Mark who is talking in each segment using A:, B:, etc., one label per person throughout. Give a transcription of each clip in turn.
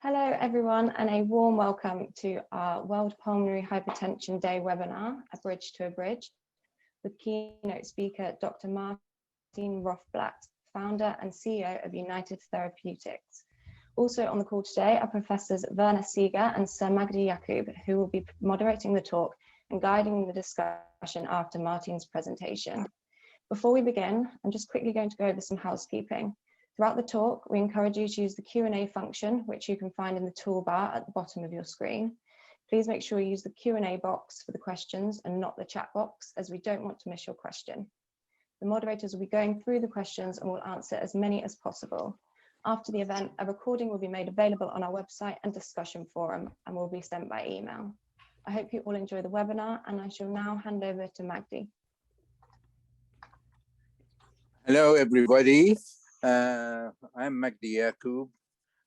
A: Hello everyone, and a warm welcome to our World Pulmonary Hypertension Day webinar, A Bridge to a Bridge, with keynote speaker Dr. Martine Rothblatt, founder and CEO of United Therapeutics. Also on the call today are Professors Werner Sieger and Sir Magdi Yacoub, who will be moderating the talk and guiding the discussion after Martine's presentation. Before we begin, I'm just quickly going to go over some housekeeping. Throughout the talk, we encourage you to use the Q&A function, which you can find in the toolbar at the bottom of your screen. Please make sure you use the Q&A box for the questions and not the chat box, as we don't want to miss your question. The moderators will be going through the questions and will answer as many as possible. After the event, a recording will be made available on our website and discussion forum and will be sent by email. I hope you all enjoy the webinar, and I shall now hand over to Magdi.
B: Hello, everybody. I'm Magdi Yacoub.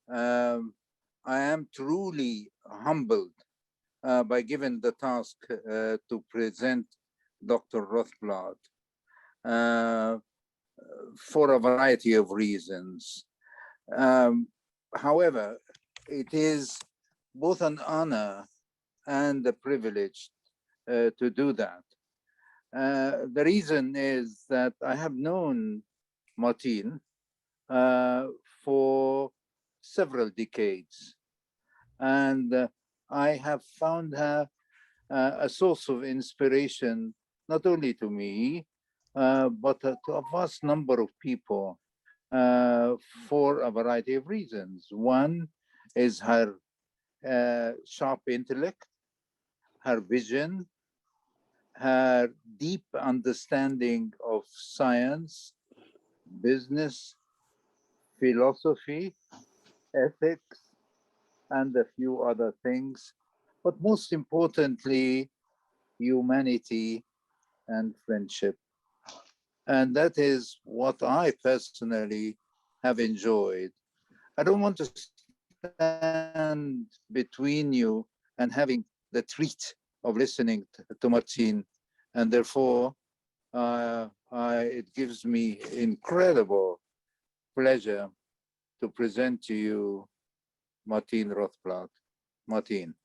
B: I am truly humbled by given the task to present Dr. Rothblatt for a variety of reasons. However, it is both an honor and a privilege to do that. The reason is that I have known Martine for several decades, and I have found her a source of inspiration, not only to me, but to a vast number of people for a variety of reasons. One is her sharp intellect, her vision, her deep understanding of science, business, philosophy, ethics, and a few other things, but most importantly, humanity and friendship. And that is what I personally have enjoyed. I don't want to stand between you and having the treat of listening to Martine, and therefore it gives me incredible pleasure to present to you Martine Rothblatt. Martine.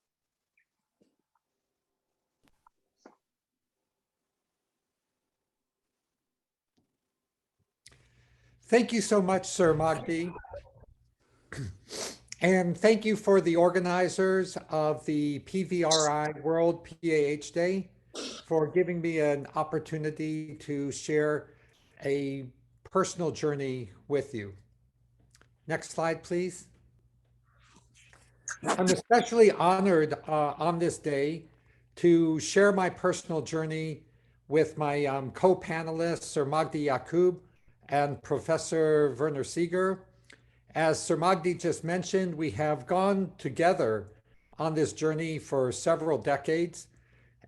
C: Thank you so much, Sir Magdi. And thank you for the organizers of the PVRI World PAH Day for giving me an opportunity to share a personal journey with you. Next slide, please. I'm especially honored on this day to share my personal journey with my co-panelists, Sir Magdi Yacoub and Professor Werner Sieger. As Sir Magdi just mentioned, we have gone together on this journey for several decades.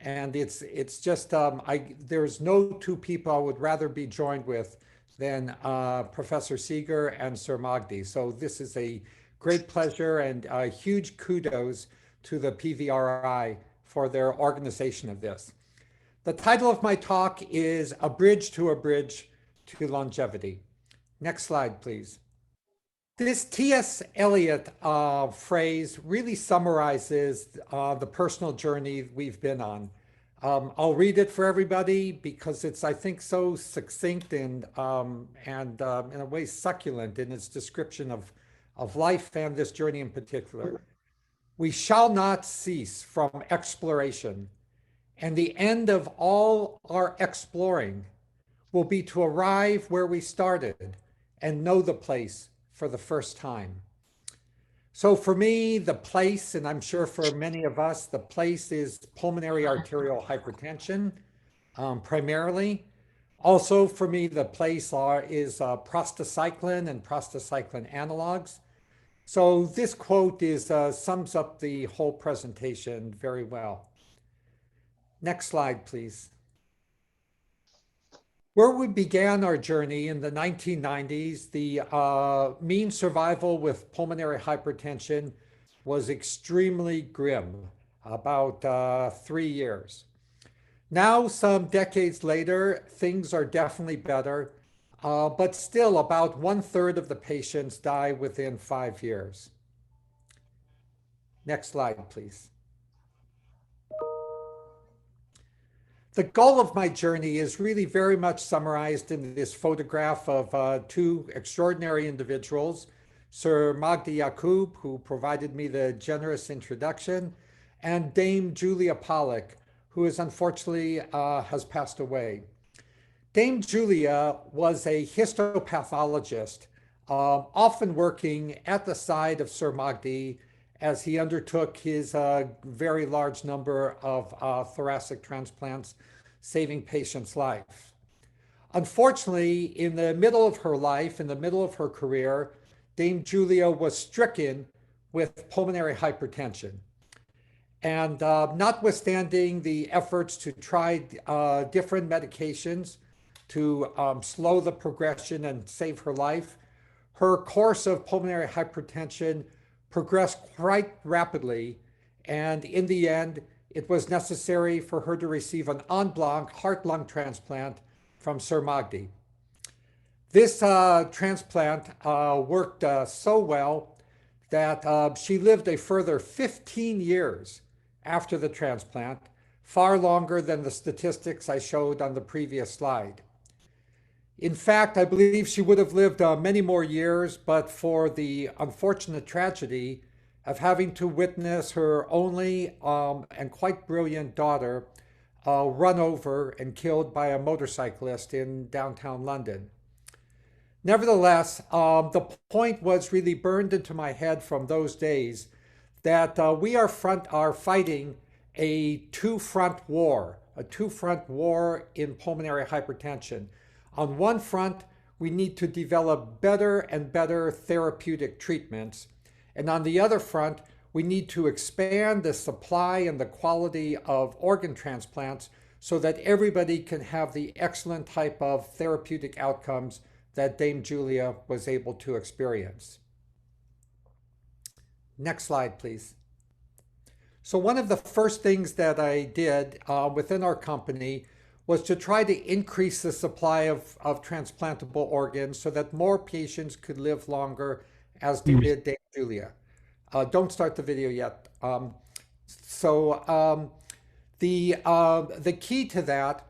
C: And it's just, there's no two people I would rather be joined with than Professor Sieger and Sir Magdi. So this is a great pleasure, and a huge kudos to the PVRI for their organization of this. The title of my talk is A Bridge to Longevity. Next slide, please. This T.S. Eliot phrase really summarizes the personal journey we've been on. I'll read it for everybody because it's, I think, so succinct and in a way succulent in its description of life and this journey in particular. We shall not cease from exploration, and the end of all our exploring will be to arrive where we started and know the place for the first time. So for me, the place, and I'm sure for many of us, the place is pulmonary arterial hypertension, primarily. Also for me, the place is prostacyclin and prostacyclin analogs. So this quote sums up the whole presentation very well. Next slide, please. Where we began our journey in the 1990s, the mean survival with pulmonary hypertension was extremely grim, about 3 years. Now, some decades later, things are definitely better, but still about 1/3 of the patients die within 5 years. Next slide, please. The goal of my journey is really very much summarized in this photograph of two extraordinary individuals, Sir Magdi Yaqub, who provided me the generous introduction, and Dame Julia Pollock, who is unfortunately has passed away. Dame Julia was a histopathologist, often working at the side of Sir Magdi as he undertook his very large number of thoracic transplants, saving patients' lives. Unfortunately, in the middle of her life, in the middle of her career, Dame Julia was stricken with pulmonary hypertension. And notwithstanding the efforts to try different medications to slow the progression and save her life, her course of pulmonary hypertension progressed quite rapidly, and in the end, it was necessary for her to receive an en blanc heart-lung transplant from Sir Magdi. This transplant worked so well that she lived a further 15 years after the transplant, far longer than the statistics I showed on the previous slide. In fact, I believe she would have lived many more years, but for the unfortunate tragedy of having to witness her only and quite brilliant daughter run over and killed by a motorcyclist in downtown London. Nevertheless, the point was really burned into my head from those days that we are fighting a two-front war in pulmonary hypertension. On one front, we need to develop better and better therapeutic treatments. And on the other front, we need to expand the supply and the quality of organ transplants so that everybody can have the excellent type of therapeutic outcomes that Dame Julia was able to experience. Next slide, please. So one of the first things that I did within our company was to try to increase the supply of transplantable organs so that more patients could live longer, as did Dame Julia. Don't start the video yet. The key to that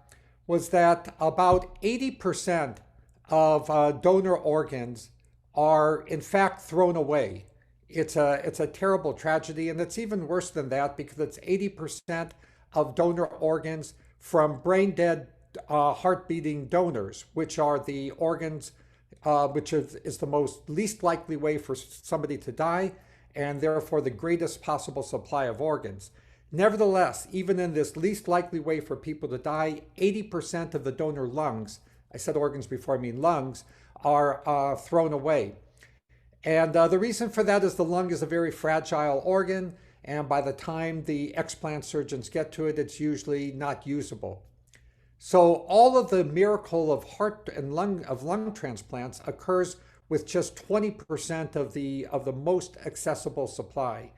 C: was that about 80% of donor organs are in fact thrown away. It's a terrible tragedy, and it's even worse than that because it's 80% of donor organs from brain dead heart-beating donors, which are the organs which is the most least likely way for somebody to die, and therefore the greatest possible supply of organs. Nevertheless, even in this least likely way for people to die, 80% of the donor lungs, I said organs before I mean lungs, are thrown away. And the reason for that is the lung is a very fragile organ, and by the time the explant surgeons get to it, it's usually not usable. So all of the miracle of heart and lung transplants occurs with just 20% of the most accessible supply.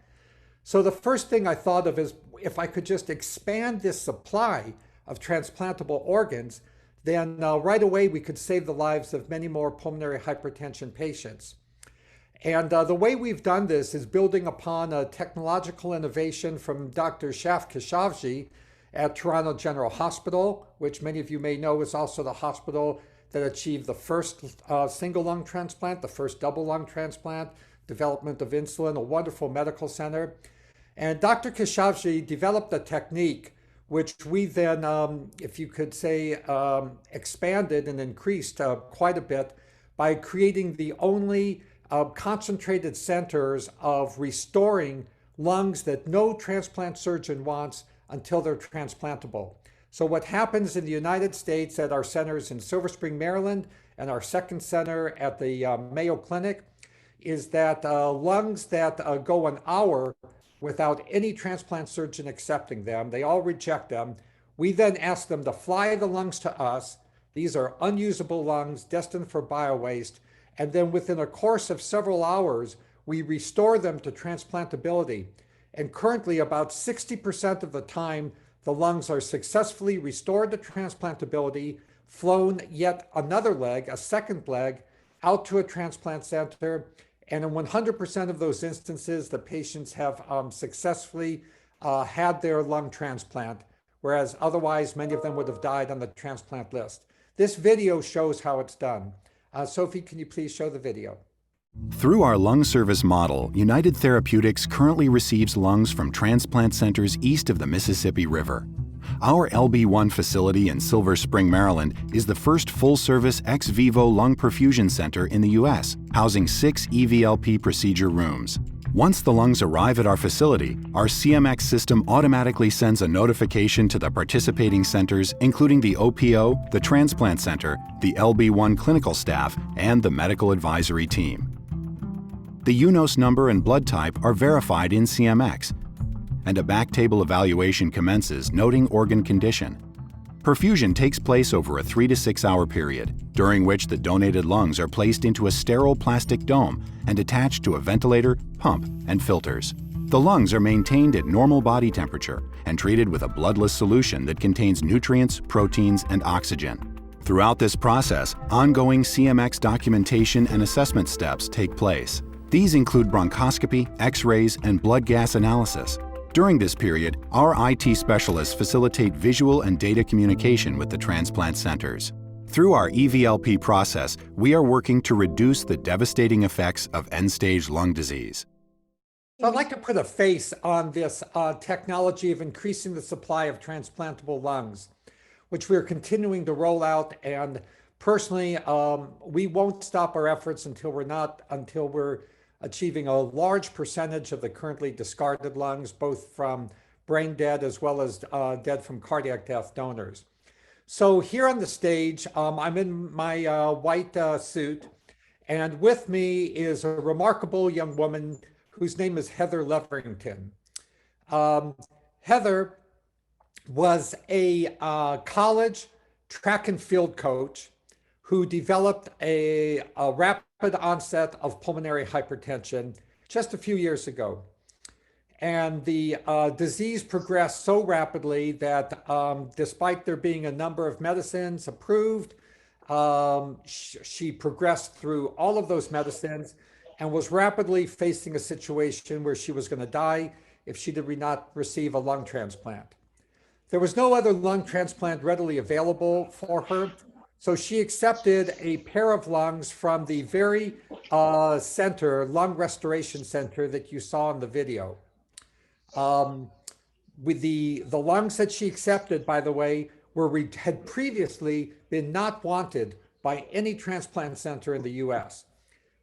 C: So the first thing I thought of is if I could just expand this supply of transplantable organs, then right away we could save the lives of many more pulmonary hypertension patients. And the way we've done this is building upon a technological innovation from Dr. Shaf Khashoggi at Toronto General Hospital, which many of you may know is also the hospital that achieved the first single lung transplant, the first double lung transplant, development of insulin, a wonderful medical center. And Dr. Khashoggi developed a technique which we then, if you could say, expanded and increased quite a bit by creating the only concentrated centers of restoring lungs that no transplant surgeon wants until they're transplantable. So what happens in the United States at our centers in Silver Spring, Maryland, and our second center at the Mayo Clinic is that lungs that go an hour without any transplant surgeon accepting them, they all reject them. We then ask them to fly the lungs to us. These are unusable lungs destined for biowaste. And then within a course of several hours, we restore them to transplantability. And currently about 60% of the time, the lungs are successfully restored to transplantability, flown yet another leg, a second leg, out to a transplant center, And in 100% of those instances, the patients have successfully had their lung transplant, whereas otherwise many of them would have died on the transplant list. This video shows how it's done. Sophie, can you please show the video?
D: Through our lung service model, United Therapeutics currently receives lungs from transplant centers east of the Mississippi River. Our LB1 facility in Silver Spring, Maryland is the first full-service ex vivo lung perfusion center in the U.S., housing 6 EVLP procedure rooms. Once the lungs arrive at our facility, our CMX system automatically sends a notification to the participating centers, including the OPO, the transplant center, the LB1 clinical staff, and the medical advisory team. The UNOS number and blood type are verified in CMX, and a back table evaluation commences noting organ condition. Perfusion takes place over a 3 to 6 hour period, during which the donated lungs are placed into a sterile plastic dome and attached to a ventilator, pump, and filters. The lungs are maintained at normal body temperature and treated with a bloodless solution that contains nutrients, proteins, and oxygen. Throughout this process, ongoing CMX documentation and assessment steps take place. These include bronchoscopy, X-rays, and blood gas analysis. During this period, our IT specialists facilitate visual and data communication with the transplant centers. Through our EVLP process, we are working to reduce the devastating effects of end-stage lung disease.
C: So I'd like to put a face on this technology of increasing the supply of transplantable lungs, which we're continuing to roll out. And personally, we won't stop our efforts until we're achieving a large percentage of the currently discarded lungs, both from brain dead as well as dead from cardiac death donors. So here on the stage, I'm in my white suit, and with me is a remarkable young woman whose name is Heather Leverington. Heather was a college track and field coach who developed a rapid onset of pulmonary hypertension just a few years ago. And the disease progressed so rapidly that despite there being a number of medicines approved, she progressed through all of those medicines and was rapidly facing a situation where she was going to die if she did not receive a lung transplant. There was no other lung transplant readily available for her, so she accepted a pair of lungs from the very center, lung restoration center that you saw in the video. With the lungs that she accepted, by the way, had previously been not wanted by any transplant center in the US.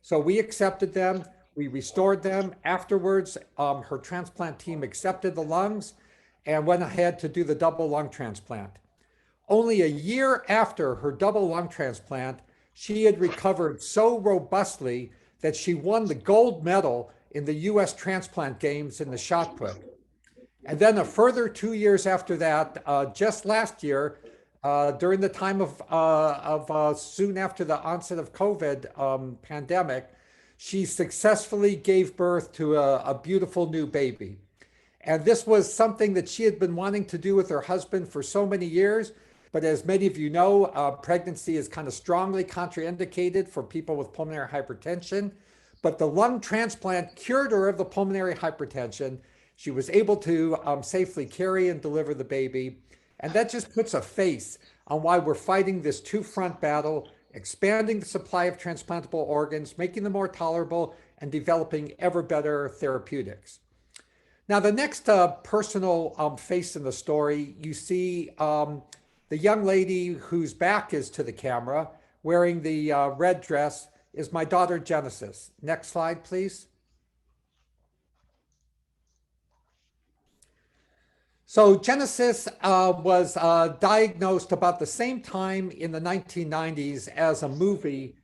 C: So we accepted them, we restored them. Afterwards, her transplant team accepted the lungs and went ahead to do the double lung transplant. Only a year after her double lung transplant, she had recovered so robustly that she won the gold medal in the US transplant games in the shot put. And then a further 2 years after that, just last year, during the time of soon after the onset of COVID pandemic, she successfully gave birth to a beautiful new baby. And this was something that she had been wanting to do with her husband for so many years. But as many of you know, pregnancy is kind of strongly contraindicated for people with pulmonary hypertension. But the lung transplant cured her of the pulmonary hypertension. She was able to safely carry and deliver the baby. And that just puts a face on why we're fighting this two-front battle, expanding the supply of transplantable organs, making them more tolerable, and developing ever better therapeutics. Now, the next personal face in the story, you see the young lady whose back is to the camera, wearing the red dress, is my daughter, Genesis. Next slide, please. So Genesis was diagnosed about the same time in the 1990s as a movie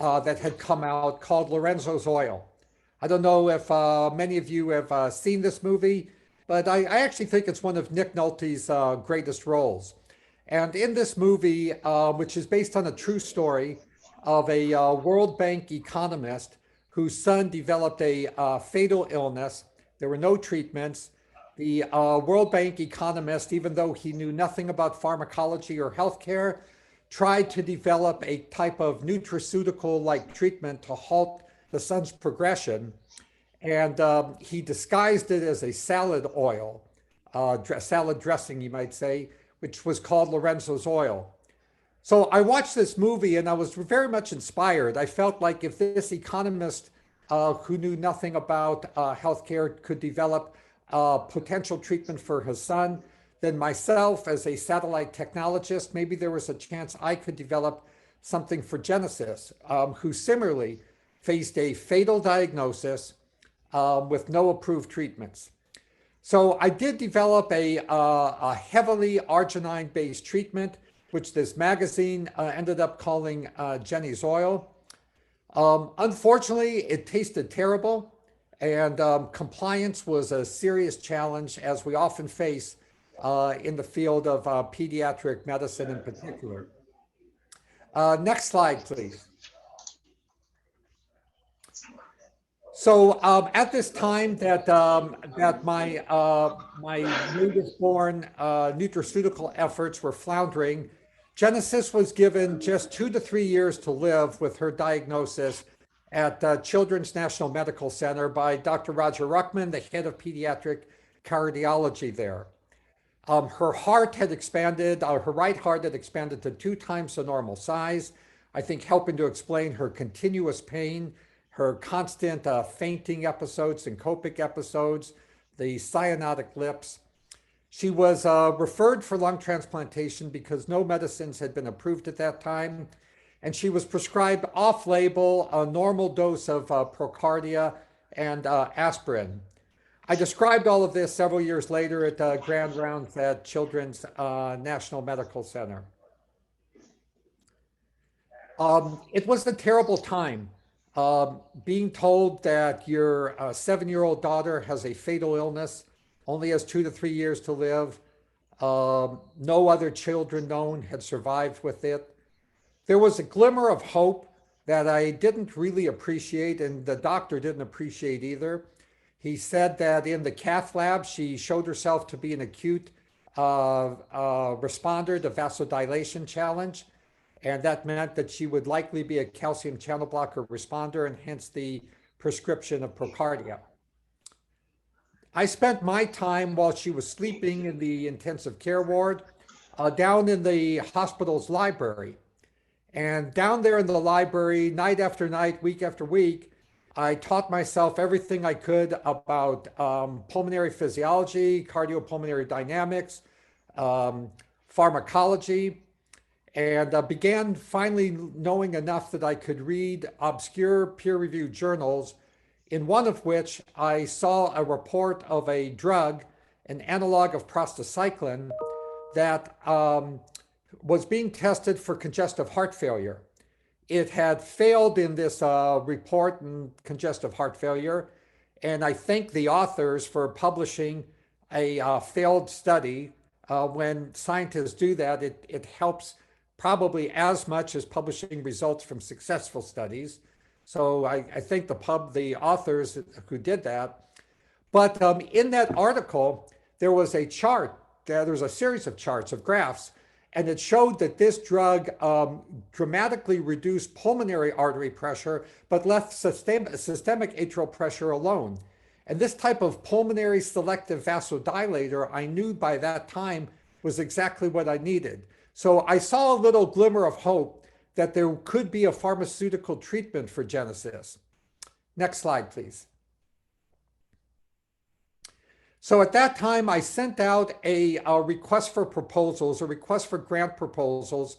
C: that had come out called Lorenzo's Oil. I don't know if many of you have seen this movie, but I actually think it's one of Nick Nolte's greatest roles. And in this movie, which is based on a true story of a World Bank economist whose son developed a fatal illness, there were no treatments. The World Bank economist, even though he knew nothing about pharmacology or healthcare, tried to develop a type of nutraceutical-like treatment to halt the son's progression. And he disguised it as a salad oil, salad dressing, you might say, which was called Lorenzo's oil. So I watched this movie and I was very much inspired. I felt like if this economist who knew nothing about healthcare could develop potential treatment for his son, then myself as a satellite technologist, maybe there was a chance I could develop something for Genesis, who similarly faced a fatal diagnosis with no approved treatments. So I did develop a heavily arginine-based treatment, which this magazine ended up calling Jenny's Oil. Unfortunately, it tasted terrible, and compliance was a serious challenge, as we often face in the field of pediatric medicine in particular. Next slide, please. So at this time that my native-born nutraceutical efforts were floundering, Genesis was given just 2 to 3 years to live with her diagnosis at Children's National Medical Center by Dr. Roger Ruckman, the head of pediatric cardiology there. Her heart had expanded, her right heart had expanded to 2 times the normal size, I think helping to explain her continuous pain, her constant fainting episodes, syncopic episodes, the cyanotic lips. She was referred for lung transplantation because no medicines had been approved at that time. And she was prescribed off-label a normal dose of Procardia and aspirin. I described all of this several years later at Grand Rounds at Children's National Medical Center. It was a terrible time. Being told that your 7-year-old daughter has a fatal illness, only has 2 to 3 years to live. No other children known had survived with it. There was a glimmer of hope that I didn't really appreciate, and the doctor didn't appreciate either. He said that in the cath lab, she showed herself to be an acute responder to vasodilation challenge. And that meant that she would likely be a calcium channel blocker responder, and hence the prescription of Procardia. I spent my time while she was sleeping in the intensive care ward down in the hospital's library. And down there in the library, night after night, week after week, I taught myself everything I could about pulmonary physiology, cardiopulmonary dynamics, pharmacology, and began finally knowing enough that I could read obscure peer-reviewed journals, in one of which I saw a report of a drug, an analog of prostacyclin, that was being tested for congestive heart failure. It had failed in this report in congestive heart failure, and I thank the authors for publishing a failed study. When scientists do that, it helps probably as much as publishing results from successful studies. So I thank the authors who did that. But in that article, there was a chart, there was a series of charts of graphs, and it showed that this drug dramatically reduced pulmonary artery pressure, but left systemic atrial pressure alone. And this type of pulmonary selective vasodilator, I knew by that time was exactly what I needed. So I saw a little glimmer of hope that there could be a pharmaceutical treatment for Genesis. Next slide, please. So at that time, I sent out a request for proposals, a request for grant proposals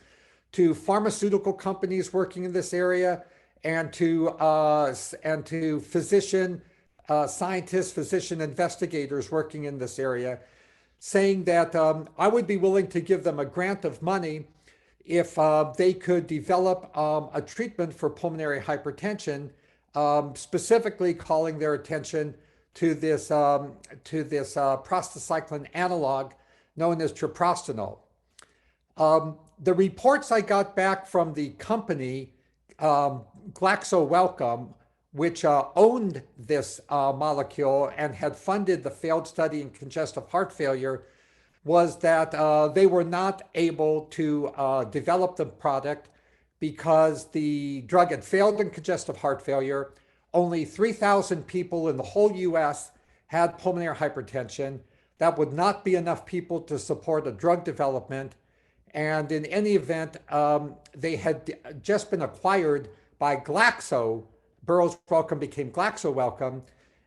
C: to pharmaceutical companies working in this area and to physician scientists, physician investigators working in this area, saying that I would be willing to give them a grant of money if they could develop a treatment for pulmonary hypertension, specifically calling their attention to this prostacyclin analog known as treprostinil. The reports I got back from the company, Glaxo Wellcome, which owned this molecule and had funded the failed study in congestive heart failure, was that they were not able to develop the product because the drug had failed in congestive heart failure. only 3,000 people in the whole US had pulmonary hypertension. That would not be enough people to support a drug development. And in any event, they had just been acquired by Glaxo. Burroughs Wellcome became Glaxo Wellcome.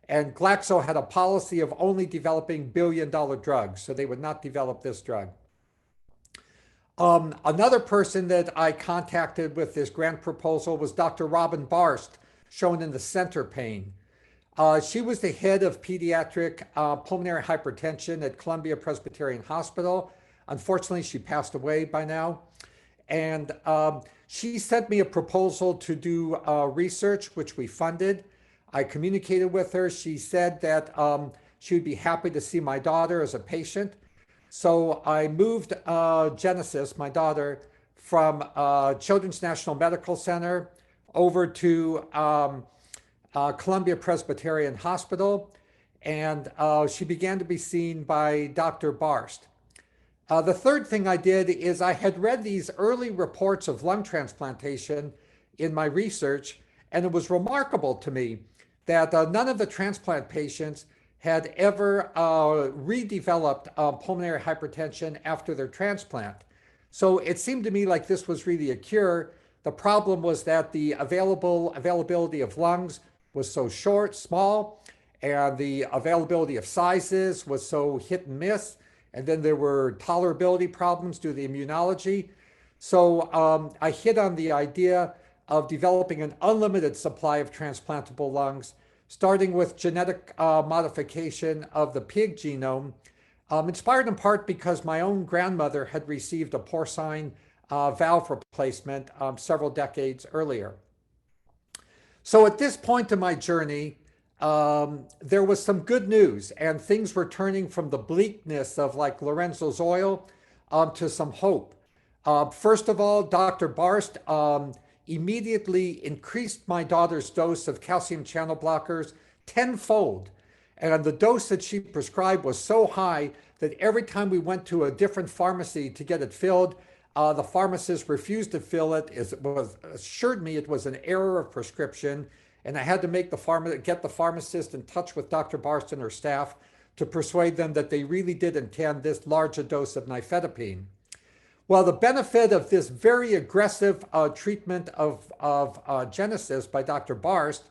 C: And Glaxo had a policy of only developing billion-dollar drugs, so they would not develop this drug. Another person that I contacted with this grant proposal was Dr. Robin Barst, shown in the center pane. She was the head of pediatric pulmonary hypertension at Columbia Presbyterian Hospital. Unfortunately, she passed away by now. And she sent me a proposal to do research, which we funded. I communicated with her. She said that she would be happy to see my daughter as a patient. So I moved Genesis, my daughter, from Children's National Medical Center over to Columbia Presbyterian Hospital, and she began to be seen by Dr. Barst. The third thing I did is I had read these early reports of lung transplantation in my research, and it was remarkable to me that none of the transplant patients had ever redeveloped pulmonary hypertension after their transplant. So it seemed to me like this was really a cure. The problem was that the availability of lungs was so small, and the availability of sizes was so hit and miss. And then there were tolerability problems due to the immunology. So I hit on the idea of developing an unlimited supply of transplantable lungs, starting with genetic modification of the pig genome, inspired in part because my own grandmother had received a porcine valve replacement several decades earlier. So at this point in my journey, there was some good news, and things were turning from the bleakness of like Lorenzo's oil to some hope. First of all, Dr. Barst immediately increased my daughter's dose of calcium channel blockers tenfold. And the dose that she prescribed was so high that every time we went to a different pharmacy to get it filled, the pharmacist refused to fill it. It was assured me it was an error of prescription, and I had to get the pharmacist in touch with Dr. Barst and her staff to persuade them that they really did intend this large a dose of nifedipine. Well, the benefit of this very aggressive treatment of Genesis by Dr. Barst,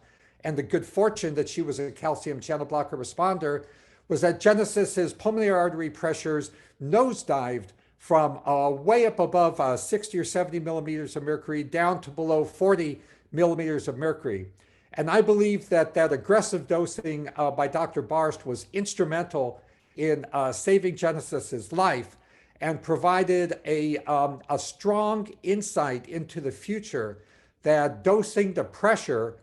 C: and the good fortune that she was a calcium channel blocker responder, was that Genesis's pulmonary artery pressures nosedived from way up above 60 or 70 millimeters of mercury down to below 40 millimeters of mercury. And I believe that that aggressive dosing by Dr. Barst was instrumental in saving Genesis's life, and provided a strong insight into the future that dosing to pressure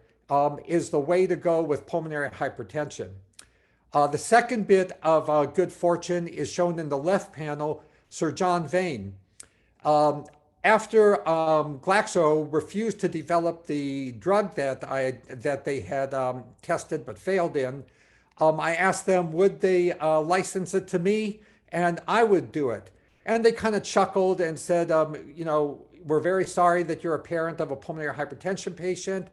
C: is the way to go with pulmonary hypertension. The second bit of good fortune is shown in the left panel, Sir John Vane. After Glaxo refused to develop the drug that they had tested but failed in, I asked them, would they license it to me, and I would do it. And they kind of chuckled and said, you know, we're very sorry that you're a parent of a pulmonary hypertension patient,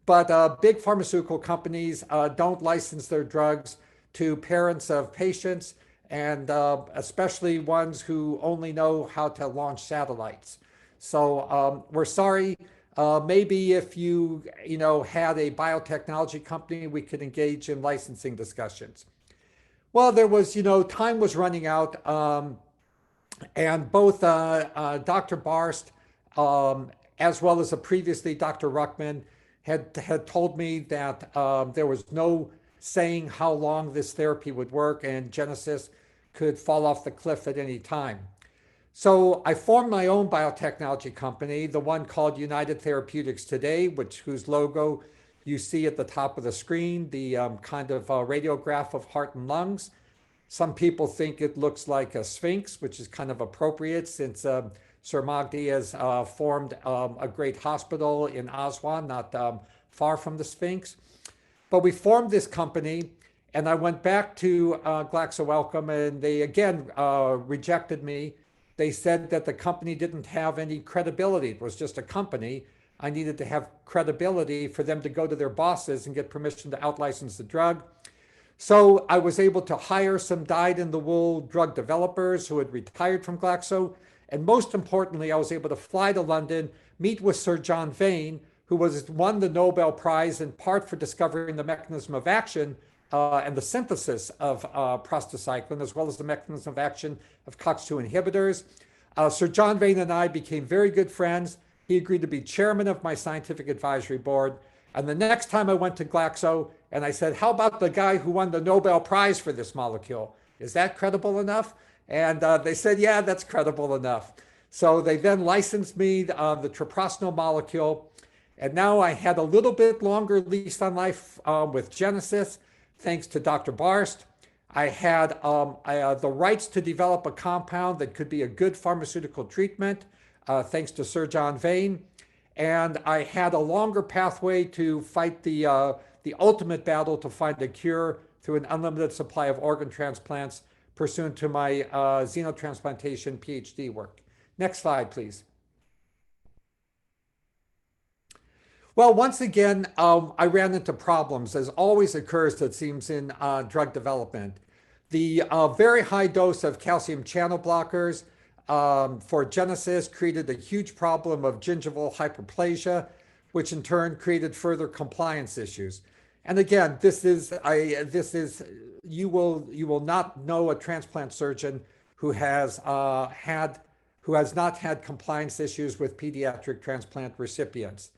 C: but big pharmaceutical companies don't license their drugs to parents of patients, and especially ones who only know how to launch satellites. So we're sorry. Maybe if you had a biotechnology company, we could engage in licensing discussions. Well, there was, time was running out. And both Dr. Barst, as well as previously Dr. Ruckman, had told me that there was no saying how long this therapy would work, and Genesis could fall off the cliff at any time. So I formed my own biotechnology company, the one called United Therapeutics today, whose logo you see at the top of the screen, the kind of radiograph of heart and lungs. Some people think it looks like a sphinx, which is kind of appropriate since Sir Magdi has formed a great hospital in Aswan, not far from the Sphinx. But we formed this company, and I went back to Glaxo Wellcome, and they again rejected me. They said that the company didn't have any credibility. It was just a company. I needed to have credibility for them to go to their bosses and get permission to outlicense the drug. So I was able to hire some dyed-in-the-wool drug developers who had retired from Glaxo. And most importantly, I was able to fly to London, meet with Sir John Vane, who won the Nobel Prize in part for discovering the mechanism of action and the synthesis of prostacyclin, as well as the mechanism of action of COX-2 inhibitors. Sir John Vane and I became very good friends. He agreed to be chairman of my scientific advisory board. And the next time I went to Glaxo and I said, how about the guy who won the Nobel Prize for this molecule? Is that credible enough? And they said, yeah, that's credible enough. So they then licensed me the treprostinil molecule. And now I had a little bit longer lease on life with Genesis, thanks to Dr. Barst. I had the rights to develop a compound that could be a good pharmaceutical treatment, thanks to Sir John Vane. And I had a longer pathway to fight the ultimate battle to find a cure through an unlimited supply of organ transplants pursuant to my xenotransplantation PhD work. Next slide, please. Well, once again, I ran into problems, as always occurs, it seems, in drug development. The very high dose of calcium channel blockers for Genesis created a huge problem of gingival hyperplasia, which in turn created further compliance issues. And again, you will not know a transplant surgeon who has not had compliance issues with pediatric transplant recipients.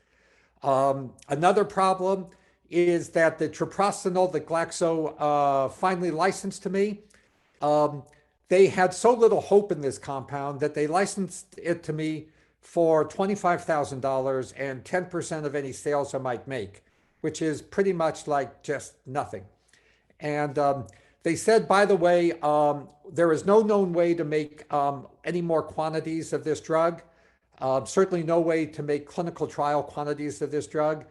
C: Another problem is that the treprostinil that Glaxo finally licensed to me, they had so little hope in this compound that they licensed it to me for $25,000 and 10% of any sales I might make, which is pretty much like just nothing. And they said, by the way, there is no known way to make any more quantities of this drug. Certainly no way to make clinical trial quantities of this drug.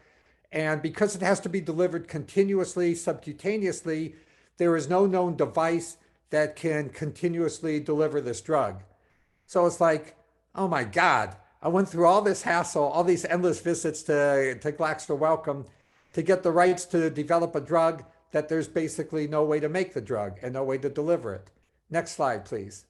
C: And because it has to be delivered continuously, subcutaneously, there is no known device that can continuously deliver this drug. So it's like, oh my God, I went through all this hassle, all these endless visits to Glaxo Wellcome to get the rights to develop a drug that there's basically no way to make the drug and no way to deliver it. Next slide, please.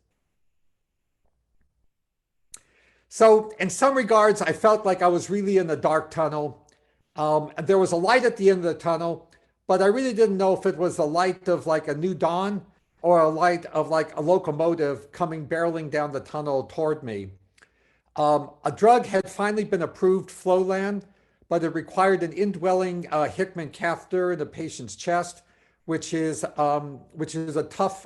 C: So in some regards, I felt like I was really in a dark tunnel. There was a light at the end of the tunnel, but I really didn't know if it was the light of like a new dawn or a light of like a locomotive coming barreling down the tunnel toward me. A drug had finally been approved, Flolan, but it required an indwelling Hickman catheter in the patient's chest, which is a tough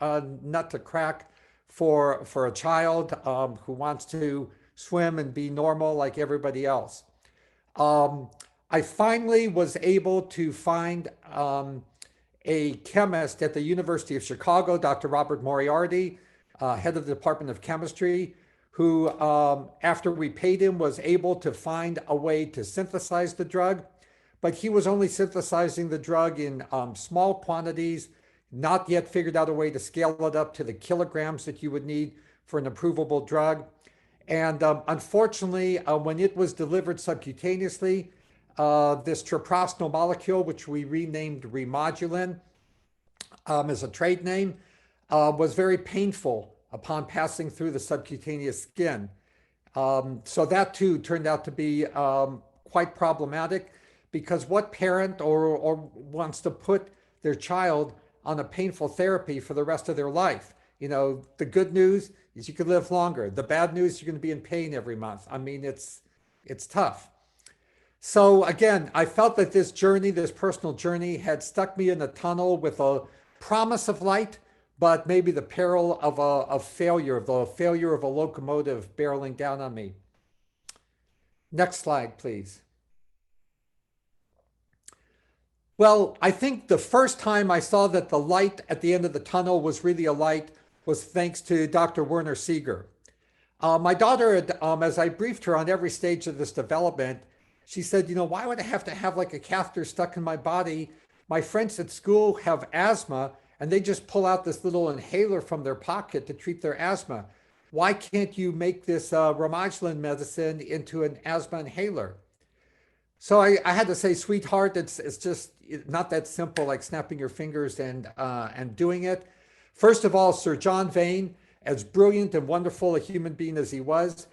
C: nut to crack for a child who wants to swim and be normal like everybody else. I finally was able to find a chemist at the University of Chicago, Dr. Robert Moriarty, head of the Department of Chemistry, who, after we paid him, was able to find a way to synthesize the drug. But he was only synthesizing the drug in small quantities, not yet figured out a way to scale it up to the kilograms that you would need for an approvable drug. And unfortunately, when it was delivered subcutaneously, this treprostinil molecule, which we renamed Remodulin as a trade name, was very painful upon passing through the subcutaneous skin. So that too turned out to be quite problematic, because what parent or wants to put their child on a painful therapy for the rest of their life? You know, the good news is you can live longer. The bad news, you're going to be in pain every month. I mean, it's tough. So again, I felt that this journey, this personal journey, had stuck me in a tunnel with a promise of light, but maybe the peril of failure, the failure of a locomotive barreling down on me. Next slide, please. Well, I think the first time I saw that the light at the end of the tunnel was really a light was thanks to Dr. Werner Seeger. My daughter, as I briefed her on every stage of this development, she said, you know, why would I have to have like a catheter stuck in my body? My friends at school have asthma and they just pull out this little inhaler from their pocket to treat their asthma. why can't you make this Remodulin medicine into an asthma inhaler? So I had to say, sweetheart, it's just not that simple, like snapping your fingers and doing it. First of all, Sir John Vane, as brilliant and wonderful a human being as he was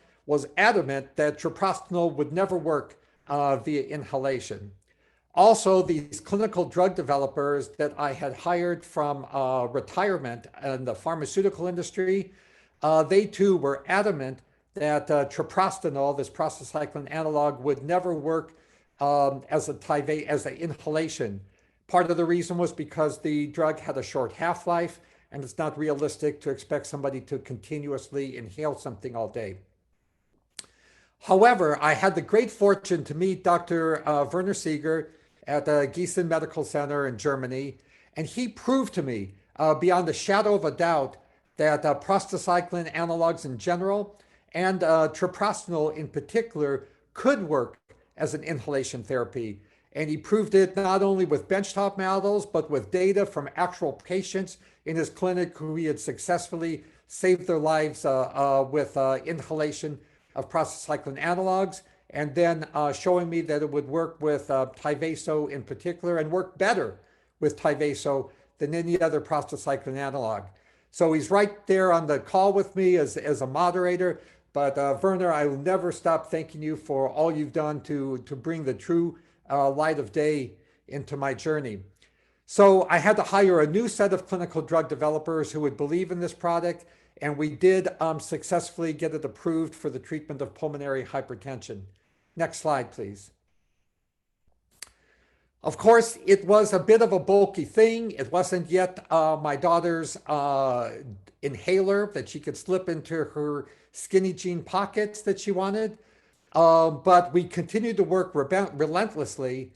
C: adamant that treprostinil would never work via inhalation. Also, these clinical drug developers that I had hired from retirement in the pharmaceutical industry, they too were adamant that treprostinil, this prostacyclin analog, would never work as an inhalation. Part of the reason was because the drug had a short half-life, and it's not realistic to expect somebody to continuously inhale something all day. However, I had the great fortune to meet Dr. Werner Seeger at the Gießen Medical Center in Germany, and he proved to me beyond a shadow of a doubt that prostacyclin analogs in general and treprostinil in particular could work as an inhalation therapy. And he proved it not only with benchtop models, but with data from actual patients in his clinic who he had successfully saved their lives with inhalation of prostacyclin analogs, and then showing me that it would work with Tyvaso in particular, and work better with Tyvaso than any other prostacyclin analog. So he's right there on the call with me as a moderator. But Werner, I will never stop thanking you for all you've done to bring the true light of day into my journey. So I had to hire a new set of clinical drug developers who would believe in this product, and we did successfully get it approved for the treatment of pulmonary hypertension. Next slide, please. Of course, it was a bit of a bulky thing. It wasn't yet my daughter's inhaler that she could slip into her skinny jean pockets that she wanted. But we continued to work relentlessly.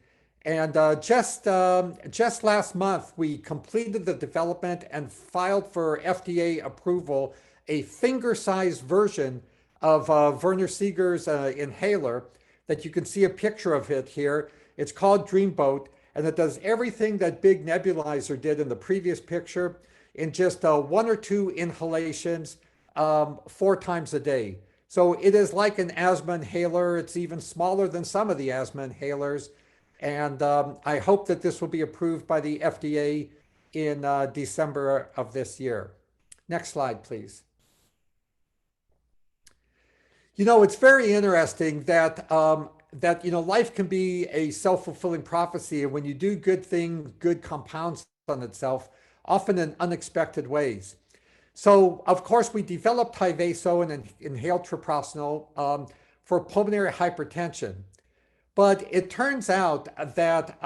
C: And just last month, we completed the development and filed for FDA approval a finger-sized version of Werner Seeger's inhaler that you can see a picture of it here. It's called Dreamboat, and it does everything that big nebulizer did in the previous picture in just 1 or 2 inhalations 4 times a day. So it is like an asthma inhaler. It's even smaller than some of the asthma inhalers. And I hope that this will be approved by the FDA in December of this year. Next slide, please. You know, it's very interesting that life can be a self-fulfilling prophecy, and when you do good things, good compounds on itself, often in unexpected ways. So, of course, we developed Tyvaso and inhaled treprostinil for pulmonary hypertension. But it turns out that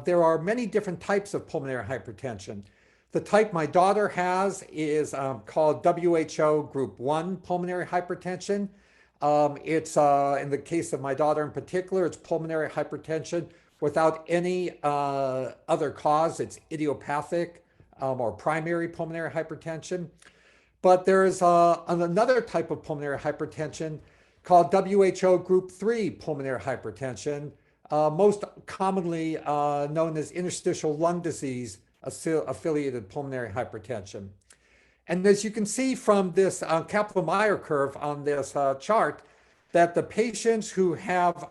C: there are many different types of pulmonary hypertension. The type my daughter has is called WHO Group 1 pulmonary hypertension. It's, in the case of my daughter in particular, it's pulmonary hypertension without any other cause. It's idiopathic or primary pulmonary hypertension. But there is another type of pulmonary hypertension called WHO Group 3 pulmonary hypertension, most commonly known as interstitial lung disease affiliated pulmonary hypertension. And as you can see from this Kaplan-Meier curve on this chart, that the patients who have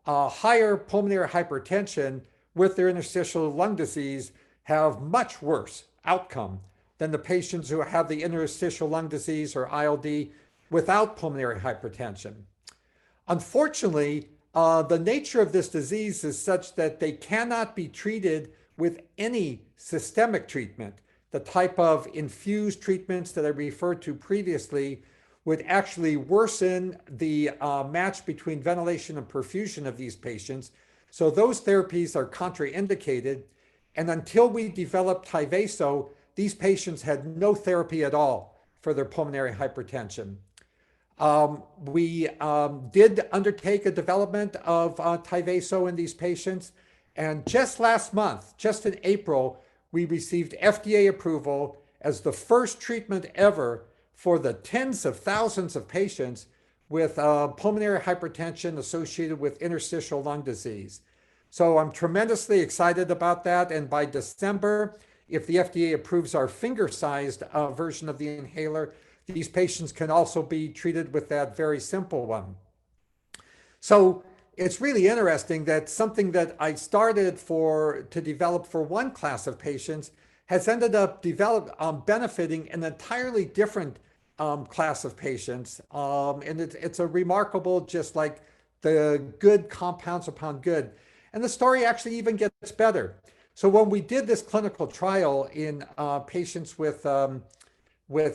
C: higher pulmonary hypertension with their interstitial lung disease have much worse outcome than the patients who have the interstitial lung disease or ILD without pulmonary hypertension. Unfortunately, the nature of this disease is such that they cannot be treated with any systemic treatment. The type of infused treatments that I referred to previously would actually worsen the match between ventilation and perfusion of these patients. So those therapies are contraindicated. And until we developed Tyvaso, these patients had no therapy at all for their pulmonary hypertension. We did undertake a development of Tyvaso in these patients. And just last month, just in April, we received FDA approval as the first treatment ever for the tens of thousands of patients with pulmonary hypertension associated with interstitial lung disease. So I'm tremendously excited about that. And by December, if the FDA approves our finger-sized version of the these patients can also be treated with that very simple one. So it's really interesting that something that I started to develop for one class of patients has ended up benefiting an entirely different class of patients. And it's a remarkable, just like the good compounds upon good. And the story actually even gets better. So when we did this clinical trial in patients with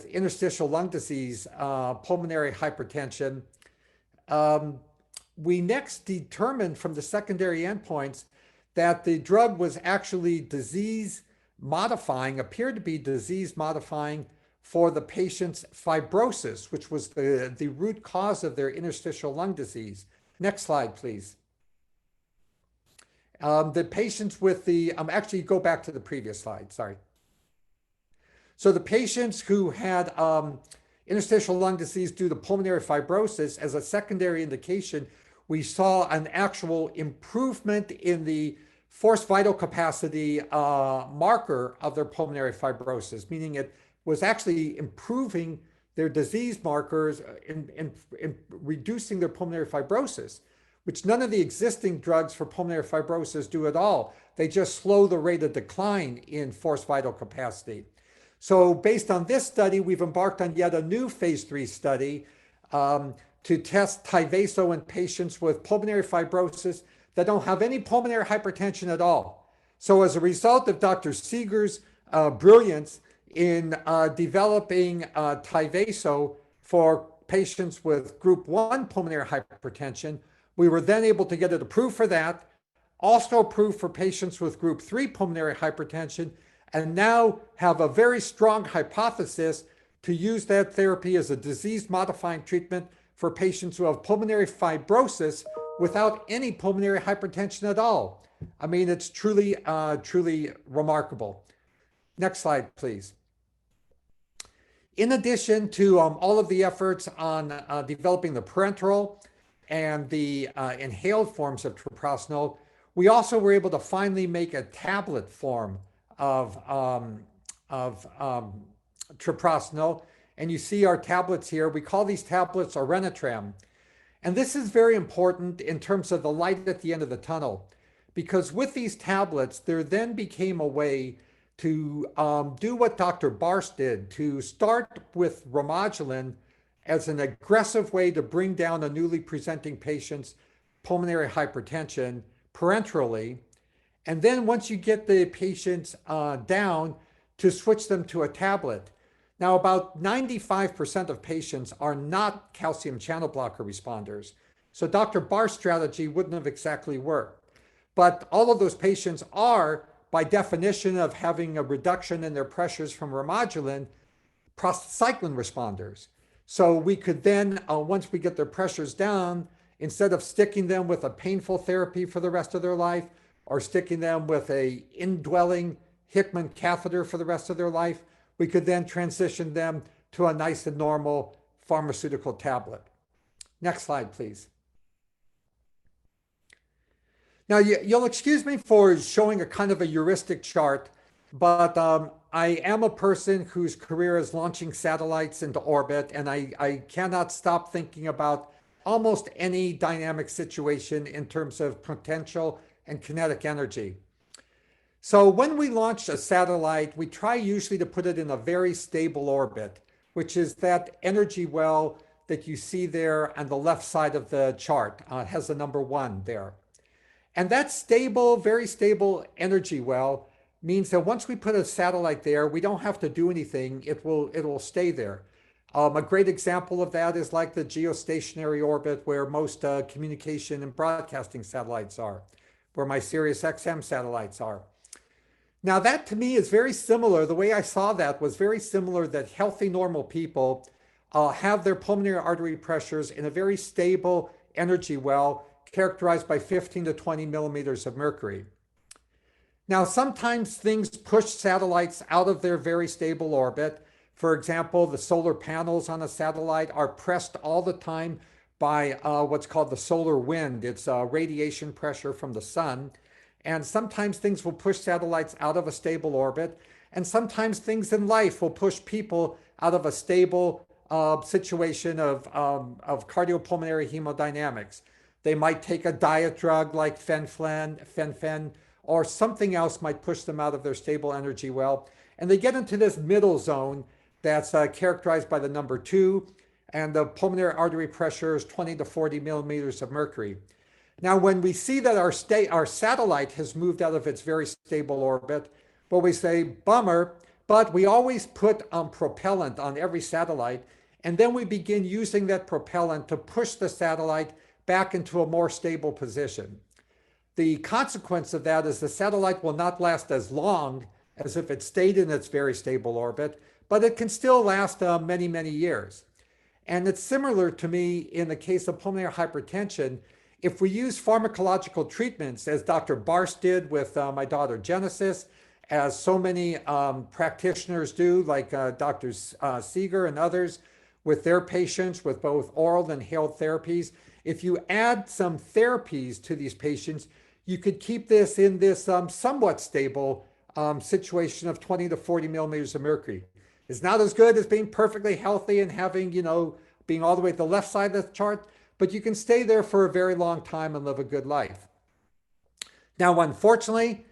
C: interstitial lung disease, pulmonary hypertension, we next determined from the secondary endpoints that the drug was actually disease modifying, appeared to be disease modifying for the patient's fibrosis, which was the root cause of their interstitial lung disease. Next slide, please. The patients with the, actually go back to the previous slide, sorry. So the patients who had interstitial lung disease due to pulmonary fibrosis as a secondary indication, we saw an actual improvement in the forced vital capacity marker of their pulmonary fibrosis, meaning it was actually improving their disease markers and reducing their pulmonary fibrosis, which none of the existing drugs for pulmonary fibrosis do at all. They just slow the rate of decline in forced vital capacity. So based on this study, we've embarked on yet a new phase 3 study to test Tyvaso in patients with pulmonary fibrosis that don't have any pulmonary hypertension at all. So as a result of Dr. Seeger's brilliance in developing Tyvaso for patients with group 1 pulmonary hypertension, we were then able to get it approved for that, also approved for patients with group 3 pulmonary hypertension, and now have a very strong hypothesis to use that therapy as a disease-modifying treatment for patients who have pulmonary fibrosis without any pulmonary hypertension at all. I mean, it's truly, truly remarkable. Next slide, please. In addition to all of the efforts on developing the parenteral and the inhaled forms of treprostinil, we also were able to finally make a tablet form of treprostinil. And you see our tablets here. We call these tablets Orenitram. And this is very important in terms of the light at the end of the tunnel, because with these tablets, there then became a way to do what Dr. Bars did, to start with Remodulin as an aggressive way to bring down a newly presenting patient's pulmonary hypertension parenterally. And then once you get the patients down, to switch them to a tablet. Now, about 95% of patients are not calcium channel blocker responders. So Dr. Bar's strategy wouldn't have exactly worked. But all of those patients are, by definition of having a reduction in their pressures from Remodulin, prostacyclin responders. So we could then, once we get their pressures down, instead of sticking them with a painful therapy for the rest of their life, or sticking them with a indwelling Hickman catheter for the rest of their life, we could then transition them to a nice and normal pharmaceutical tablet. Next slide, please. Now, you'll excuse me for showing a kind of a heuristic chart, but I am a person whose career is launching satellites into orbit, and I cannot stop thinking about almost any dynamic situation in terms of potential and kinetic energy. So when we launch a satellite, we try usually to put it in a very stable orbit, which is that energy well that you see there on the left side of the chart. It has the number 1 there. And that stable, very stable energy well means that once we put a satellite there, we don't have to do anything. It will stay there. A great example of that is like the geostationary orbit where most communication and broadcasting satellites are, where my Sirius XM satellites are. Now that to me is very similar. The way I saw that was very similar, that healthy, normal people have their pulmonary artery pressures in a very stable energy well characterized by 15 to 20 millimeters of mercury. Now, sometimes things push satellites out of their very stable orbit. For example, the solar panels on a satellite are pressed all the time by what's called the solar wind. It's radiation pressure from the sun. And sometimes things will push satellites out of a stable orbit. And sometimes things in life will push people out of a stable situation of cardiopulmonary hemodynamics. They might take a diet drug like fen-phen, or something else might push them out of their stable energy well. And they get into this middle zone that's characterized by the number 2, and the pulmonary artery pressure is 20 to 40 millimeters of mercury. Now, when we see that our satellite has moved out of its very stable orbit, well, we say, bummer, but we always put propellant on every satellite, and then we begin using that propellant to push the satellite back into a more stable position. The consequence of that is the satellite will not last as long as if it stayed in its very stable orbit, but it can still last many, many years. And it's similar to me in the case of pulmonary hypertension. If we use pharmacological treatments, as Dr. Barst did with my daughter Genesis, as so many practitioners do, like Drs. Seeger and others, with their patients with both oral and inhaled therapies, if you add some therapies to these patients, you could keep this in this somewhat stable situation of 20 to 40 millimeters of mercury. It's not as good as being perfectly healthy and having, being all the way to the left side of the chart, but you can stay there for a very long time and live a good life. Now, unfortunately,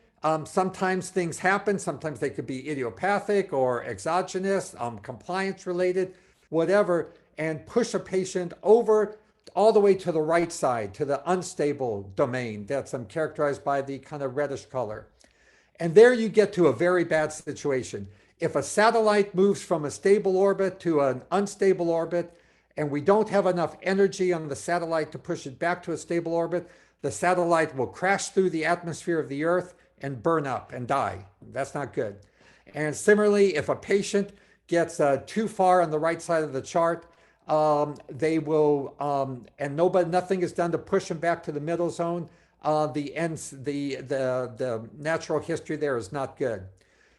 C: sometimes things happen. Sometimes they could be idiopathic or exogenous, compliance related, whatever, and push a patient over all the way to the right side, to the unstable domain that's characterized by the kind of reddish color. And there you get to a very bad situation. If a satellite moves from a stable orbit to an unstable orbit, and we don't have enough energy on the satellite to push it back to a stable orbit, the satellite will crash through the atmosphere of the Earth and burn up and die. That's not good. And similarly, if a patient gets too far on the right side of the chart, they will, and nothing is done to push them back to the middle zone. The natural history there is not good.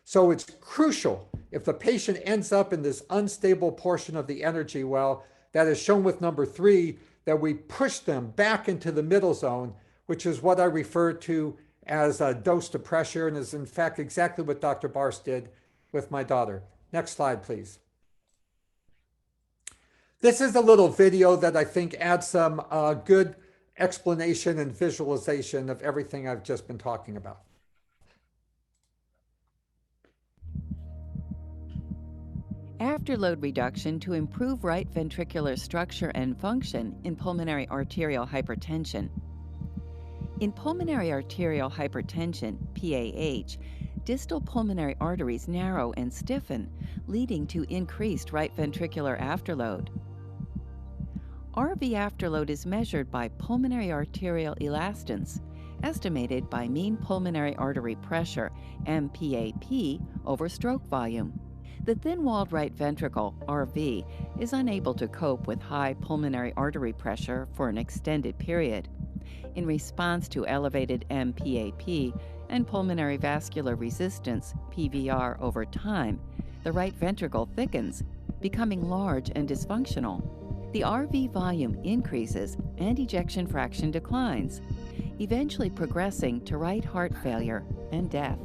C: So it's crucial if the patient ends up in this unstable portion of the energy well, that is shown with number 3, that we push them back into the middle zone, which is what I refer to as a dose to pressure, and is in fact exactly what Dr. Barst did with my daughter. Next slide, please. This is a little video that I think adds some good explanation and visualization of everything I've just been talking about.
E: Afterload reduction to improve right ventricular structure and function in pulmonary arterial hypertension. In pulmonary arterial hypertension, PAH, distal pulmonary arteries narrow and stiffen, leading to increased right ventricular afterload. RV afterload is measured by pulmonary arterial elastance, estimated by mean pulmonary artery pressure, MPAP, over stroke volume. The thin-walled right ventricle, RV, is unable to cope with high pulmonary artery pressure for an extended period. In response to elevated MPAP and pulmonary vascular resistance, PVR, over time, the right ventricle thickens, becoming large and dysfunctional. The RV volume increases and ejection fraction declines, eventually progressing to right heart failure and death.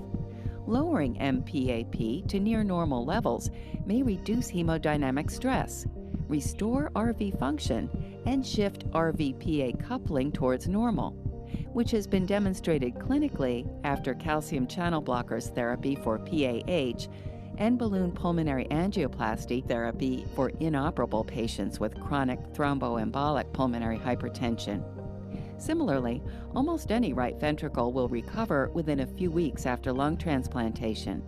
E: Lowering MPAP to near normal levels may reduce hemodynamic stress, restore RV function, and shift RV-PA coupling towards normal, which has been demonstrated clinically after calcium channel blockers therapy for PAH and balloon pulmonary angioplasty therapy for inoperable patients with chronic thromboembolic pulmonary hypertension. Similarly, almost any right ventricle will recover within a few weeks after lung transplantation.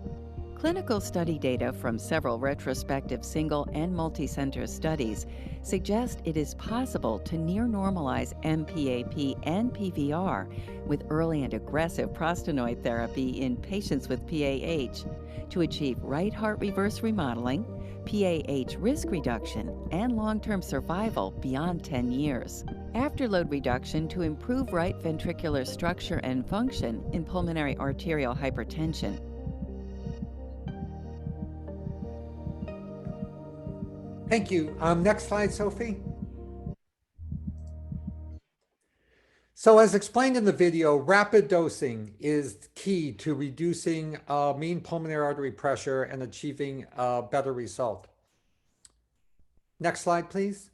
E: Clinical study data from several retrospective single and multi-center studies suggest it is possible to near normalize MPAP and PVR with early and aggressive prostanoid therapy in patients with PAH to achieve right heart reverse remodeling, PAH risk reduction, and long-term survival beyond 10 years. Afterload reduction to improve right ventricular structure and function in pulmonary arterial hypertension.
C: Thank you. Next slide, Sophie. So as explained in the video, rapid dosing is key to reducing mean pulmonary artery pressure and achieving a better result. Next slide, please.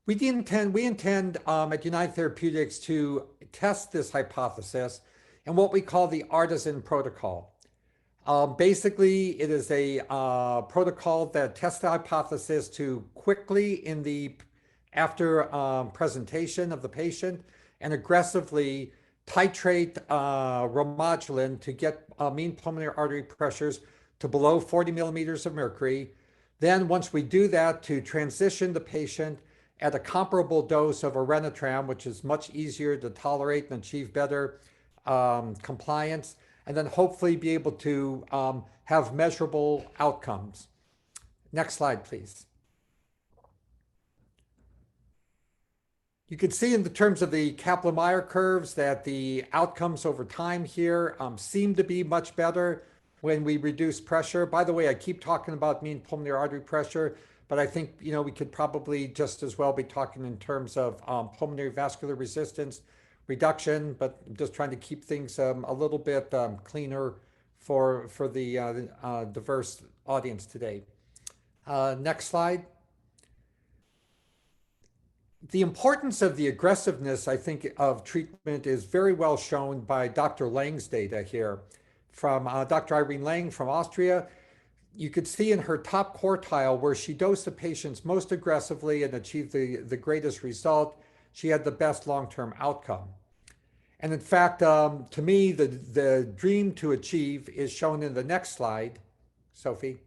C: We intend at United Therapeutics to test this hypothesis in what we call the Artisan protocol. Basically, it is a protocol that tests the hypothesis to quickly after presentation of the patient and aggressively titrate Remodulin to get mean pulmonary artery pressures to below 40 millimeters of mercury. Then once we do that, to transition the patient at a comparable dose of Orenitram, which is much easier to tolerate and achieve better compliance, and then hopefully be able to have measurable outcomes. Next slide, please. You can see in the terms of the Kaplan-Meier curves that the outcomes over time here seem to be much better when we reduce pressure. By the way, I keep talking about mean pulmonary artery pressure, but I think we could probably just as well be talking in terms of pulmonary vascular resistance reduction, but I'm just trying to keep things a little bit cleaner for the diverse audience today. Next slide. The importance of the aggressiveness, I think, of treatment is very well shown by Dr. Lang's data here from Dr. Irene Lang from Austria. You could see in her top quartile where she dosed the patients most aggressively and achieved the greatest result, she had the best long-term outcome. And in fact, to me, the dream to achieve is shown in the next slide, Sophie.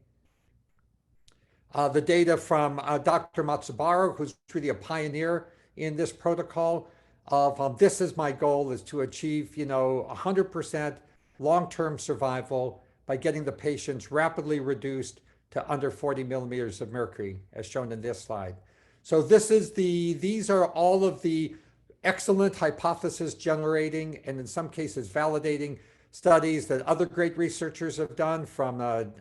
C: The data from Dr. Matsubara, who's really a pioneer in this protocol of this is my goal, is to achieve 100% long-term survival by getting the patients rapidly reduced to under 40 millimeters of mercury, as shown in this slide. So these are all of the excellent hypothesis generating and in some cases validating studies that other great researchers have done from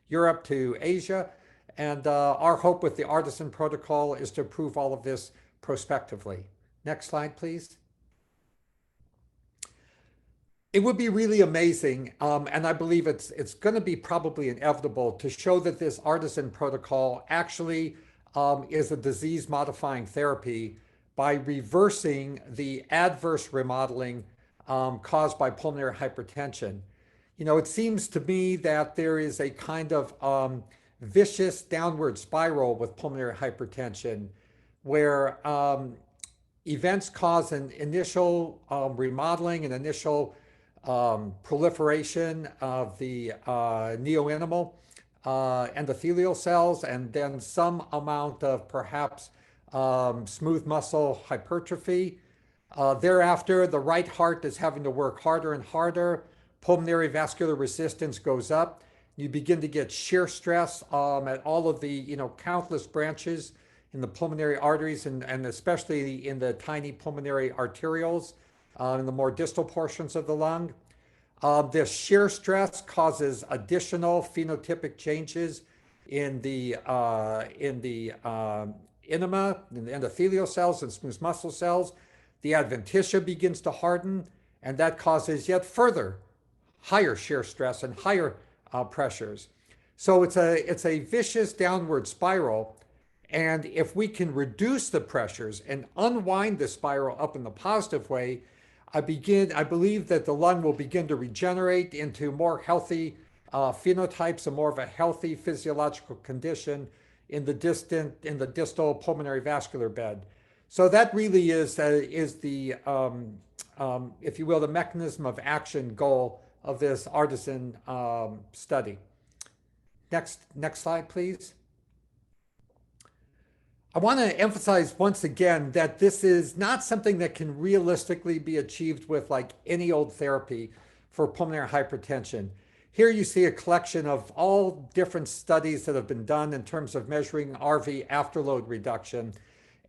C: Europe to Asia. And our hope with the Artisan protocol is to prove all of this prospectively. Next slide, please. It would be really amazing, and I believe it's going to be probably inevitable to show that this Artisan protocol actually is a disease-modifying therapy by reversing the adverse remodeling caused by pulmonary hypertension. It seems to me that there is a kind of vicious downward spiral with pulmonary hypertension where events cause an initial remodeling, an initial proliferation of the neoanimal endothelial cells, and then some amount of perhaps smooth muscle hypertrophy. Thereafter, the right heart is having to work harder and harder. Pulmonary vascular resistance goes up. You begin to get shear stress at all of the countless branches in the pulmonary arteries and especially in the tiny pulmonary arterioles in the more distal portions of the lung. This shear stress causes additional phenotypic changes in the enema, in the endothelial cells and smooth muscle cells. The adventitia begins to harden, and that causes yet further higher shear stress and higher pressures. So it's a vicious downward spiral. And if we can reduce the pressures and unwind the spiral up in the positive way, I believe that the lung will begin to regenerate into more healthy phenotypes and more of a healthy physiological condition in the distal pulmonary vascular bed. So that really is the, if you will, the mechanism of action goal of this Artisan study. Next slide, please. I want to emphasize once again that this is not something that can realistically be achieved with like any old therapy for pulmonary hypertension. Here you see a collection of all different studies that have been done in terms of measuring RV afterload reduction.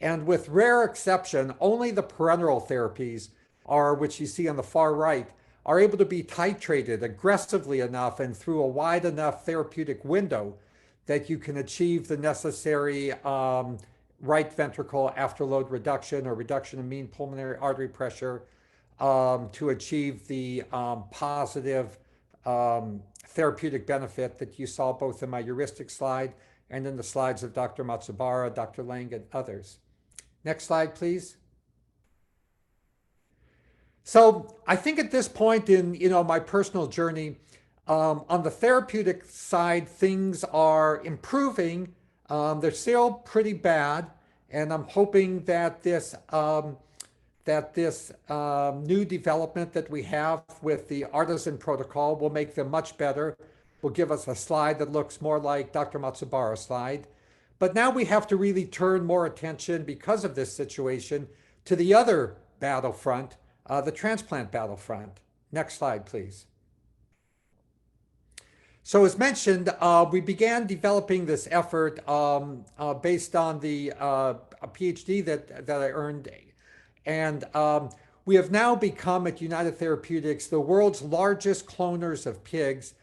C: And with rare exception, only the parenteral therapies which you see on the far right, are able to be titrated aggressively enough and through a wide enough therapeutic window that you can achieve the necessary right ventricle afterload reduction or reduction in mean pulmonary artery pressure to achieve the positive therapeutic benefit that you saw both in my heuristic slide and in the slides of Dr. Matsubara, Dr. Lang, and others. Next slide, please. So I think at this point in my personal journey, on the therapeutic side, things are improving. They're still pretty bad, and I'm hoping that this new development that we have with the artisan protocol will make them much better. Will give us a slide that looks more like Dr. Matsubara's slide. But now we have to really turn more attention, because of this situation, to the other battlefront, the transplant battlefront. Next slide, please. So as mentioned, we began developing this effort based on a PhD that I earned. And we have now become at United Therapeutics the world's largest cloners of pigs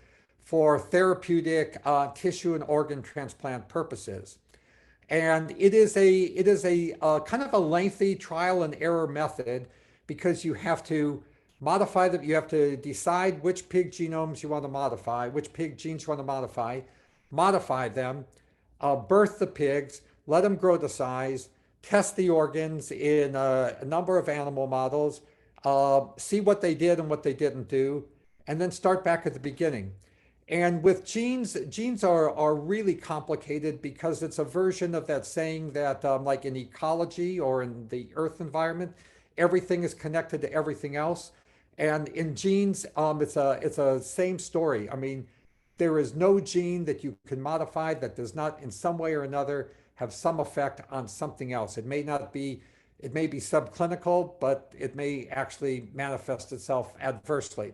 C: for therapeutic tissue and organ transplant purposes. And it is a kind of a lengthy trial and error method, because you have to modify them. You have to decide which pig genomes you want to modify, which pig genes you want to modify them, birth the pigs, let them grow to size, test the organs in a number of animal models, see what they did and what they didn't do, and then start back at the beginning. And with genes are really complicated, because it's a version of that saying that like in ecology or in the earth environment, everything is connected to everything else. And in genes, it's a same story. I mean, there is no gene that you can modify that does not in some way or another have some effect on something else. It may be subclinical, but it may actually manifest itself adversely.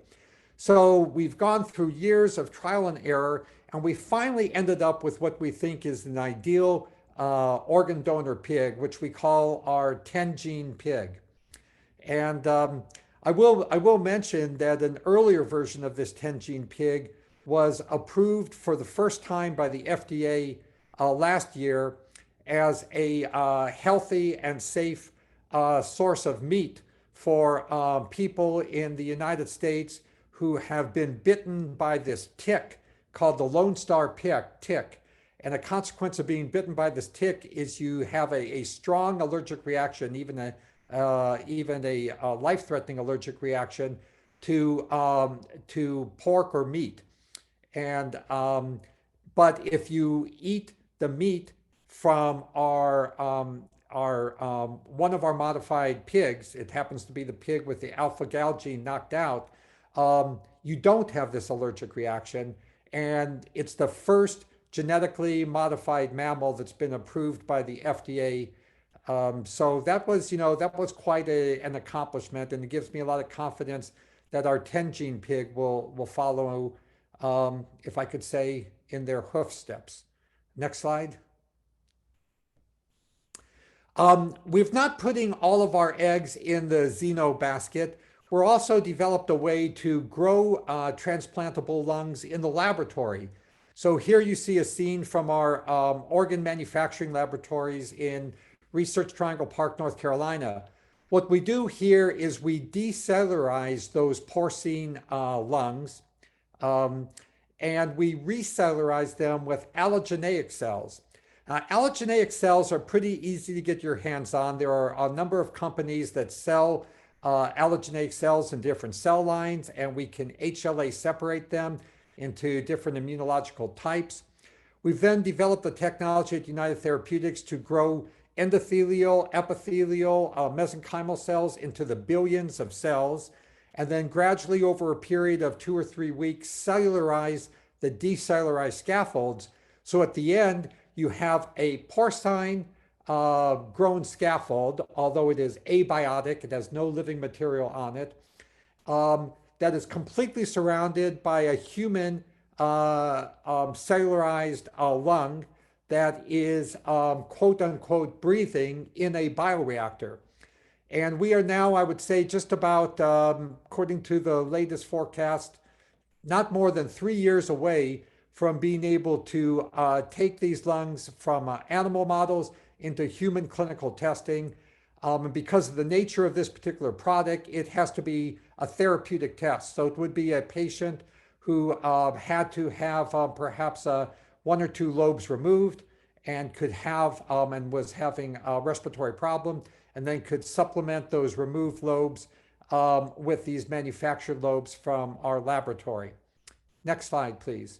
C: So we've gone through years of trial and error, and we finally ended up with what we think is an ideal organ donor pig, which we call our 10-gene pig. And I will mention that an earlier version of this 10-gene pig was approved for the first time by the FDA last year as a healthy and safe source of meat for people in the United States who have been bitten by this tick called the Lone Star tick. And a consequence of being bitten by this tick is you have a strong allergic reaction, even a life-threatening allergic reaction to pork or meat. And but if you eat the meat from one of our modified pigs, it happens to be the pig with the alpha-gal gene knocked out, you don't have this allergic reaction. And it's the first genetically modified mammal that's been approved by the FDA. So that was quite an accomplishment, and it gives me a lot of confidence that our 10-gene pig will follow, if I could say, in their hoof steps. Next slide. We've not putting all of our eggs in the xeno basket. We're also developed a way to grow transplantable lungs in the laboratory. So here you see a scene from our organ manufacturing laboratories in Research Triangle Park, North Carolina. What we do here is we decellularize those porcine lungs, and we recellularize them with allogeneic cells. Allogeneic cells are pretty easy to get your hands on. There are a number of companies that sell allogeneic cells in different cell lines, and we can HLA separate them into different immunological types. We've then developed the technology at United Therapeutics to grow endothelial, epithelial, mesenchymal cells into the billions of cells, and then gradually over a period of 2 or 3 weeks, cellularize the decellularized scaffolds. So at the end, you have a porcine grown scaffold, although it is abiotic, it has no living material on it, that is completely surrounded by a human cellularized lung that is quote unquote breathing in a bioreactor. And we are now, I would say, just about, according to the latest forecast, not more than 3 years away from being able to take these lungs from animal models into human clinical testing. And because of the nature of this particular product, it has to be a therapeutic test. So it would be a patient who had to have perhaps one or two lobes removed and could have and was having a respiratory problem, and then could supplement those removed lobes with these manufactured lobes from our laboratory. Next slide, please.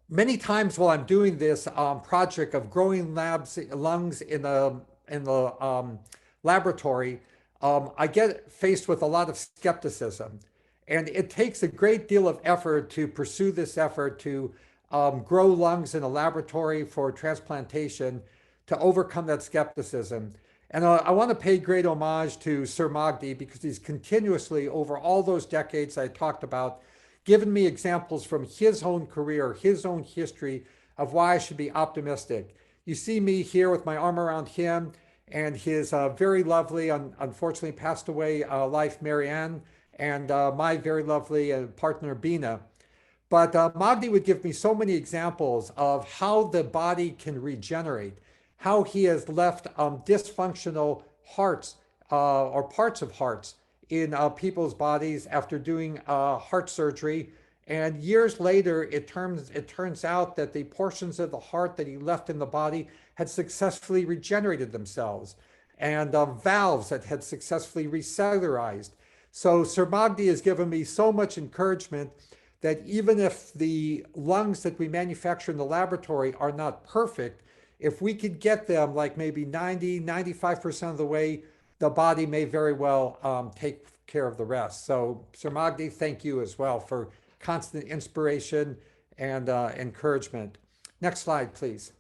C: Many times while I'm doing this project of growing lungs in the laboratory, I get faced with a lot of skepticism. And it takes a great deal of effort to pursue this effort to grow lungs in a laboratory for transplantation, to overcome that skepticism. And I want to pay great homage to Sir Magdi, because he's continuously, over all those decades I talked about, given me examples from his own career, his own history of why I should be optimistic. You see me here with my arm around him and his very lovely, unfortunately passed away wife, Marianne, and my very lovely partner, Bina. But Magdi would give me so many examples of how the body can regenerate, how he has left dysfunctional hearts or parts of hearts in people's bodies after doing heart surgery. And years later, it turns out that the portions of the heart that he left in the body had successfully regenerated themselves, and valves that had successfully recellularized. So Sir Magdi has given me so much encouragement that even if the lungs that we manufacture in the laboratory are not perfect, if we could get them like maybe 90, 95% of the way, the body may very well take care of the rest. So Sir Magdi, thank you as well for constant inspiration and encouragement. Next slide, please.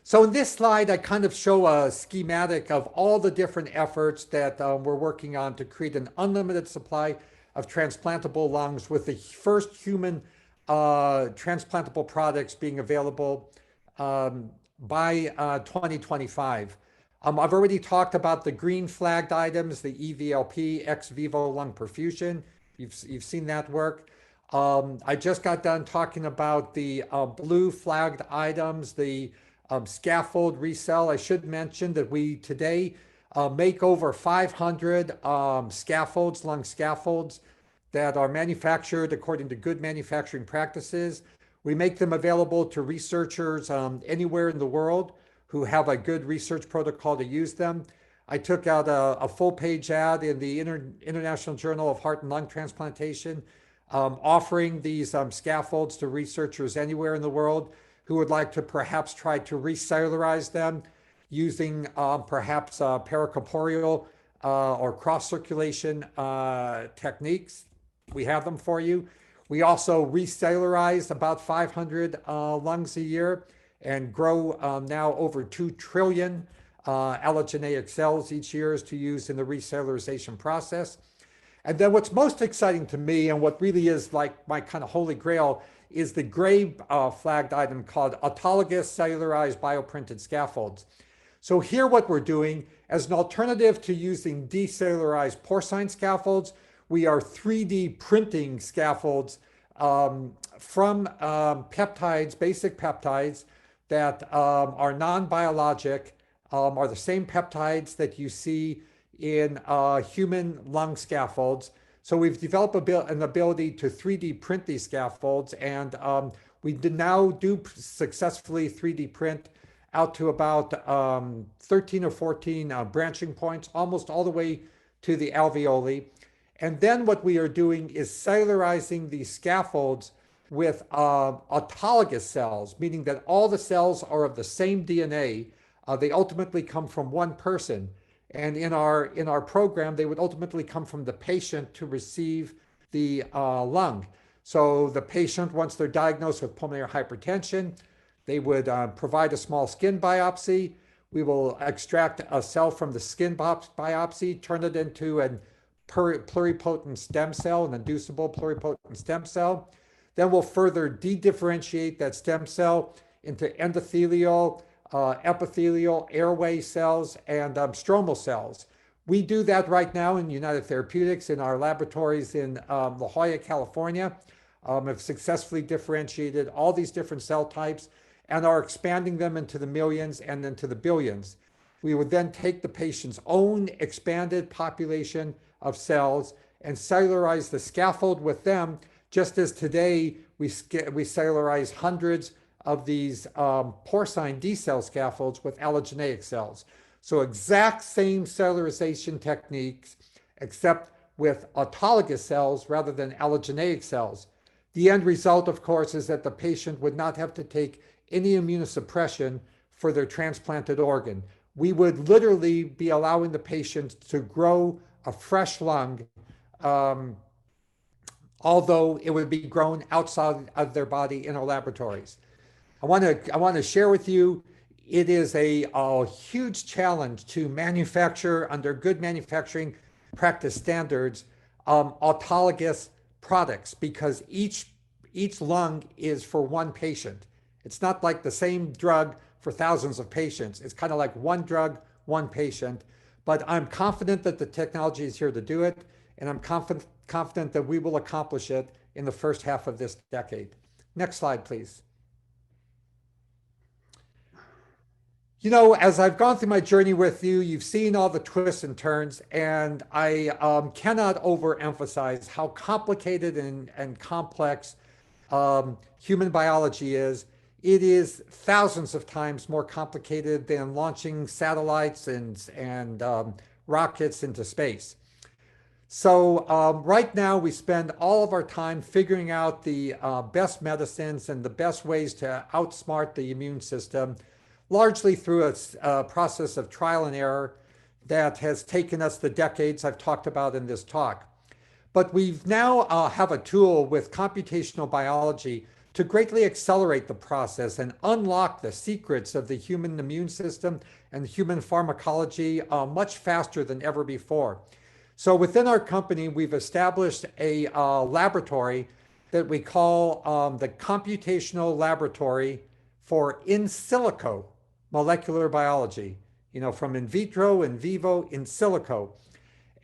C: So in this slide, I kind of show a schematic of all the different efforts that we're working on to create an unlimited supply of transplantable lungs, with the first human transplantable products being available by 2025. I've already talked about the green flagged items, the EVLP, ex vivo lung perfusion. You've seen that work. I just got done talking about the blue flagged items, the scaffold RECELL. I should mention that we today make over 500 scaffolds, lung scaffolds, that are manufactured according to good manufacturing practices. We make them available to researchers anywhere in the world who have a good research protocol to use them. I took out a full-page ad in the International Journal of Heart and Lung Transplantation, offering these scaffolds to researchers anywhere in the world who would like to perhaps try to recellularize them using perhaps paracorporeal or cross-circulation techniques. We have them for you. We also recellularize about 500 lungs a year and grow now over 2 trillion allogeneic cells each year to use in the recellularization process. And then what's most exciting to me, and what really is like my kind of holy grail, is the gray flagged item called autologous cellularized bioprinted scaffolds. So here what we're doing, as an alternative to using decellularized porcine scaffolds, we are 3D printing scaffolds from peptides, basic peptides that are non-biologic, are the same peptides that you see in human lung scaffolds. So we've developed an ability to 3D print these scaffolds, and we now do successfully 3D print out to about 13 or 14 branching points, almost all the way to the alveoli. And then what we are doing is cellularizing these scaffolds with autologous cells, meaning that all the cells are of the same DNA. They ultimately come from one person. And in our program, they would ultimately come from the patient to receive the lung. So the patient, once they're diagnosed with pulmonary hypertension, they would provide a small skin biopsy. We will extract a cell from the skin biopsy, turn it into a pluripotent stem cell, an inducible pluripotent stem cell. Then we'll further de-differentiate that stem cell into endothelial, epithelial, airway cells, and stromal cells. We do that right now in United Therapeutics in our laboratories in La Jolla, California. Have successfully differentiated all these different cell types and are expanding them into the millions and into the billions. We would then take the patient's own expanded population of cells and cellularize the scaffold with them, just as today we cellularize hundreds of these porcine D cell scaffolds with allogeneic cells. So exact same cellularization techniques, except with autologous cells rather than allogeneic cells. The end result, of course, is that the patient would not have to take any immunosuppression for their transplanted organ. We would literally be allowing the patient to grow a fresh lung, although it would be grown outside of their body in our laboratories. I want to share with you, it is a huge challenge to manufacture under good manufacturing practice standards autologous products, because each lung is for one patient. It's not like the same drug for thousands of patients. It's kind of like one drug, one patient. But I'm confident that the technology is here to do it, and I'm confident that we will accomplish it in the first half of this decade. Next slide, please. You know, as I've gone through my journey with you, you've seen all the twists and turns, and I cannot overemphasize how complicated and complex human biology is. It is thousands of times more complicated than launching satellites and rockets into space. So right now we spend all of our time figuring out the best medicines and the best ways to outsmart the immune system, largely through a process of trial and error that has taken us the decades I've talked about in this talk. But we've now have a tool with computational biology to greatly accelerate the process and unlock the secrets of the human immune system and human pharmacology much faster than ever before. So within our company, we've established a laboratory that we call the Computational Laboratory for In Silico Molecular Biology, you know, from in vitro, in vivo, in silico.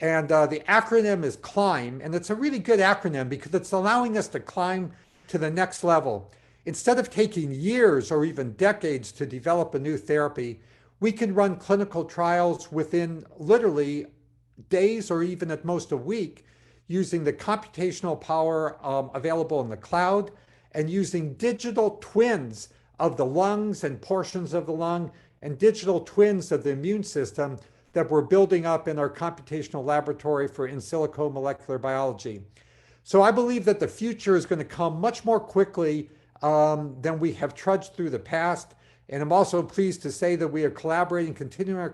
C: And the acronym is CLIMB, and it's a really good acronym because it's allowing us to climb to the next level. Instead of taking years or even decades to develop a new therapy, we can run clinical trials within literally days or even at most a week, using the computational power available in the cloud and using digital twins of the lungs and portions of the lung and digital twins of the immune system that we're building up in our computational laboratory for in silico molecular biology. So I believe that the future is going to come much more quickly than we have trudged through the past. And I'm also pleased to say that we are continuing our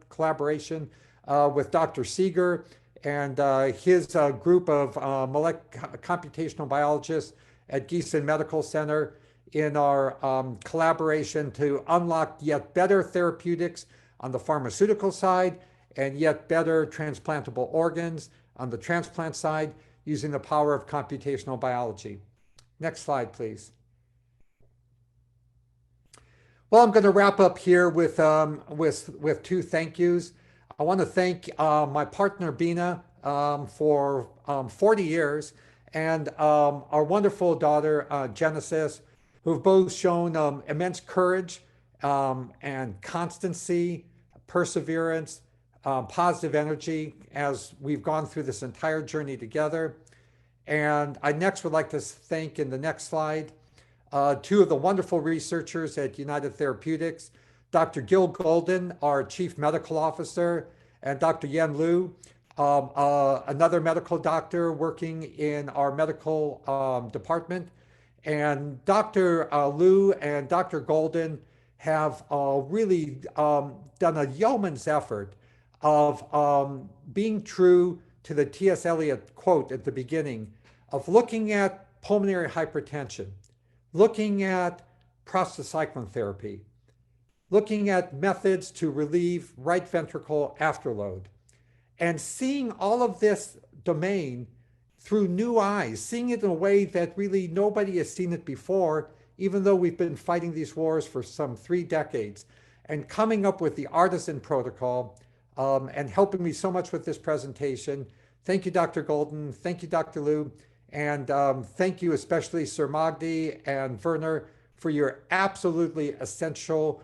C: collaboration with Dr. Seeger and his group of computational biologists at Giessen Medical Center in our collaboration to unlock yet better therapeutics on the pharmaceutical side and yet better transplantable organs on the transplant side using the power of computational biology. Next slide, please. Well, I'm going to wrap up here with two thank yous. I want to thank my partner, Bina, for 40 years, and our wonderful daughter, Genesis, who've both shown immense courage and constancy, perseverance, positive energy as we've gone through this entire journey together. And I next would like to thank, in the next slide, two of the wonderful researchers at United Therapeutics, Dr. Gil Golden, our Chief Medical Officer, and Dr. Yen Liu, another medical doctor working in our medical department. And Dr. Liu and Dr. Golden have really done a yeoman's effort of being true to the T.S. Eliot quote at the beginning of looking at pulmonary hypertension, looking at prostacyclin therapy, looking at methods to relieve right ventricle afterload, and seeing all of this domain through new eyes, seeing it in a way that really nobody has seen it before, even though we've been fighting these wars for some 3 decades, and coming up with the artisan protocol and helping me so much with this presentation. Thank you, Dr. Golden. Thank you, Dr. Liu. And thank you especially Sir Magdi and Werner for your absolutely essential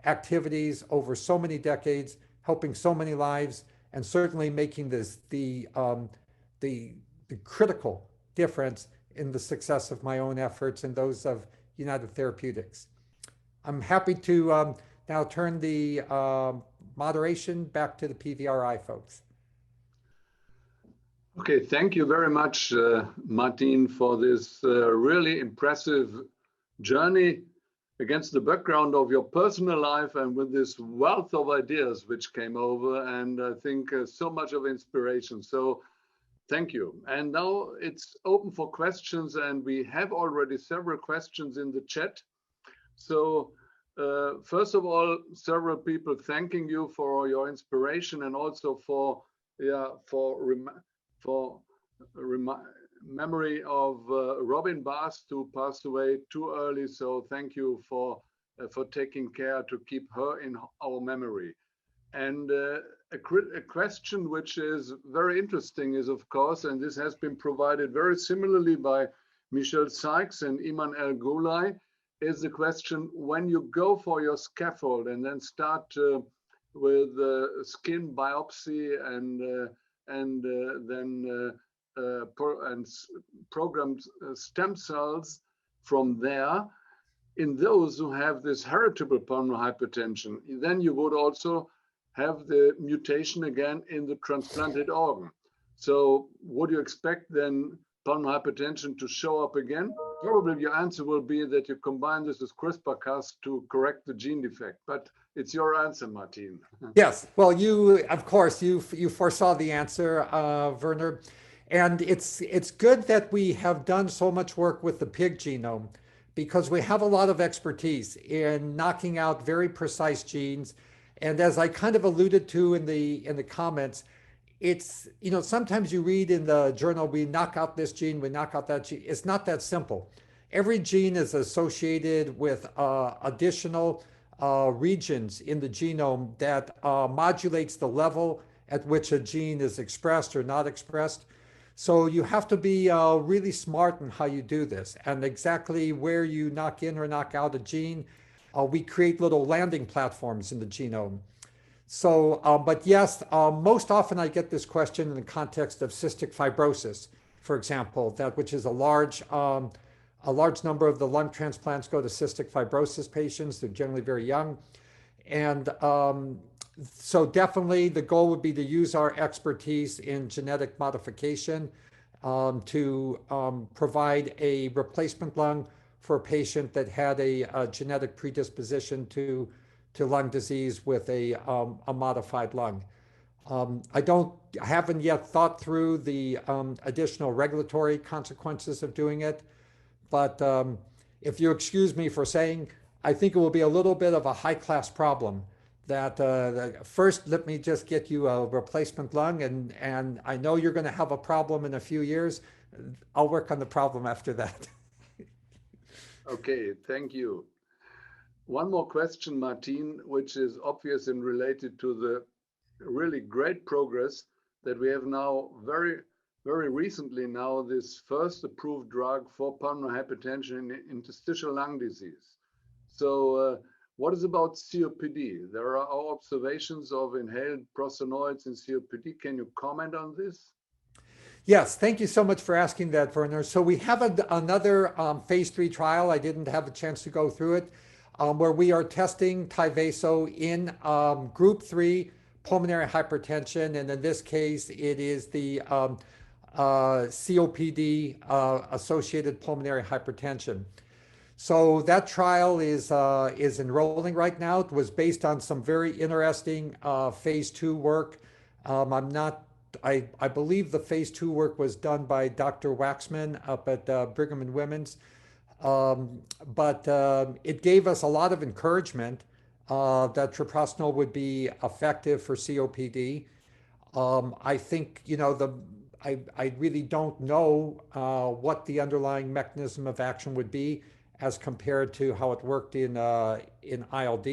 C: activities over so many decades, helping so many lives. and certainly making the critical difference in the success of my own efforts and those of United Therapeutics. I'm happy to now turn the moderation back to the PVRI folks.
F: Okay, thank you very much, Martine, for this really impressive journey against the background of your personal life and with this wealth of ideas which came over, and I think so much of inspiration. So thank you. And now it's open for questions, and we have already several questions in the chat. So first of all, several people thanking you for your inspiration and also for memory of Robin Bast, who passed away too early. So thank you for taking care to keep her in our memory. And a question which is very interesting is, of course, and this has been provided very similarly by Michelle Sykes and Iman El Gulay, is the question, when you go for your scaffold and then start with skin biopsy and then programmed stem cells from there, in those who have this heritable pulmonary hypertension, then you would also have the mutation again in the transplanted organ. So would you expect then pulmonary hypertension to show up again? Probably your answer will be that you combine this with CRISPR-Cas to correct the gene defect, but it's your answer, Martine.
C: Yes, well, of course, you foresaw the answer, Werner. And it's good that we have done so much work with the pig genome, because we have a lot of expertise in knocking out very precise genes. And as I kind of alluded to in the comments, it's, sometimes you read in the journal, we knock out this gene, we knock out that gene. It's not that simple. Every gene is associated with additional regions in the genome that modulates the level at which a gene is expressed or not expressed. So you have to be really smart in how you do this, and exactly where you knock in or knock out a gene. We create little landing platforms in the genome. So, but yes, most often I get this question in the context of cystic fibrosis, for example, which is a large number of the lung transplants go to cystic fibrosis patients. They're generally very young. And so definitely the goal would be to use our expertise in genetic modification to provide a replacement lung for a patient that had a genetic predisposition to lung disease with a modified lung. I haven't yet thought through the additional regulatory consequences of doing it, but if you excuse me for saying, I think it will be a little bit of a high-class problem. That first, let me just get you a replacement lung, and I know you're going to have a problem in a few years. I'll work on the problem after that.
F: Okay, thank you. One more question, Martine, which is obvious and related to the really great progress that we have now very recently now, this first approved drug for pulmonary hypertension in interstitial lung disease. So what is about COPD? There are our observations of inhaled prostanoids in COPD. Can you comment on this?
C: Yes, thank you so much for asking that, Werner. So we have another phase 3 trial. I didn't have a chance to go through it, where we are testing Tyvaso in group 3 pulmonary hypertension. And in this case, it is the COPD associated pulmonary hypertension. So that trial is enrolling right now. It was based on some very interesting phase 2 work. I believe the phase 2 work was done by Dr. Waxman up at Brigham and Women's. But it gave us a lot of encouragement that treprostinil would be effective for COPD. I think, I really don't know what the underlying mechanism of action would be as compared to how it worked in ILD.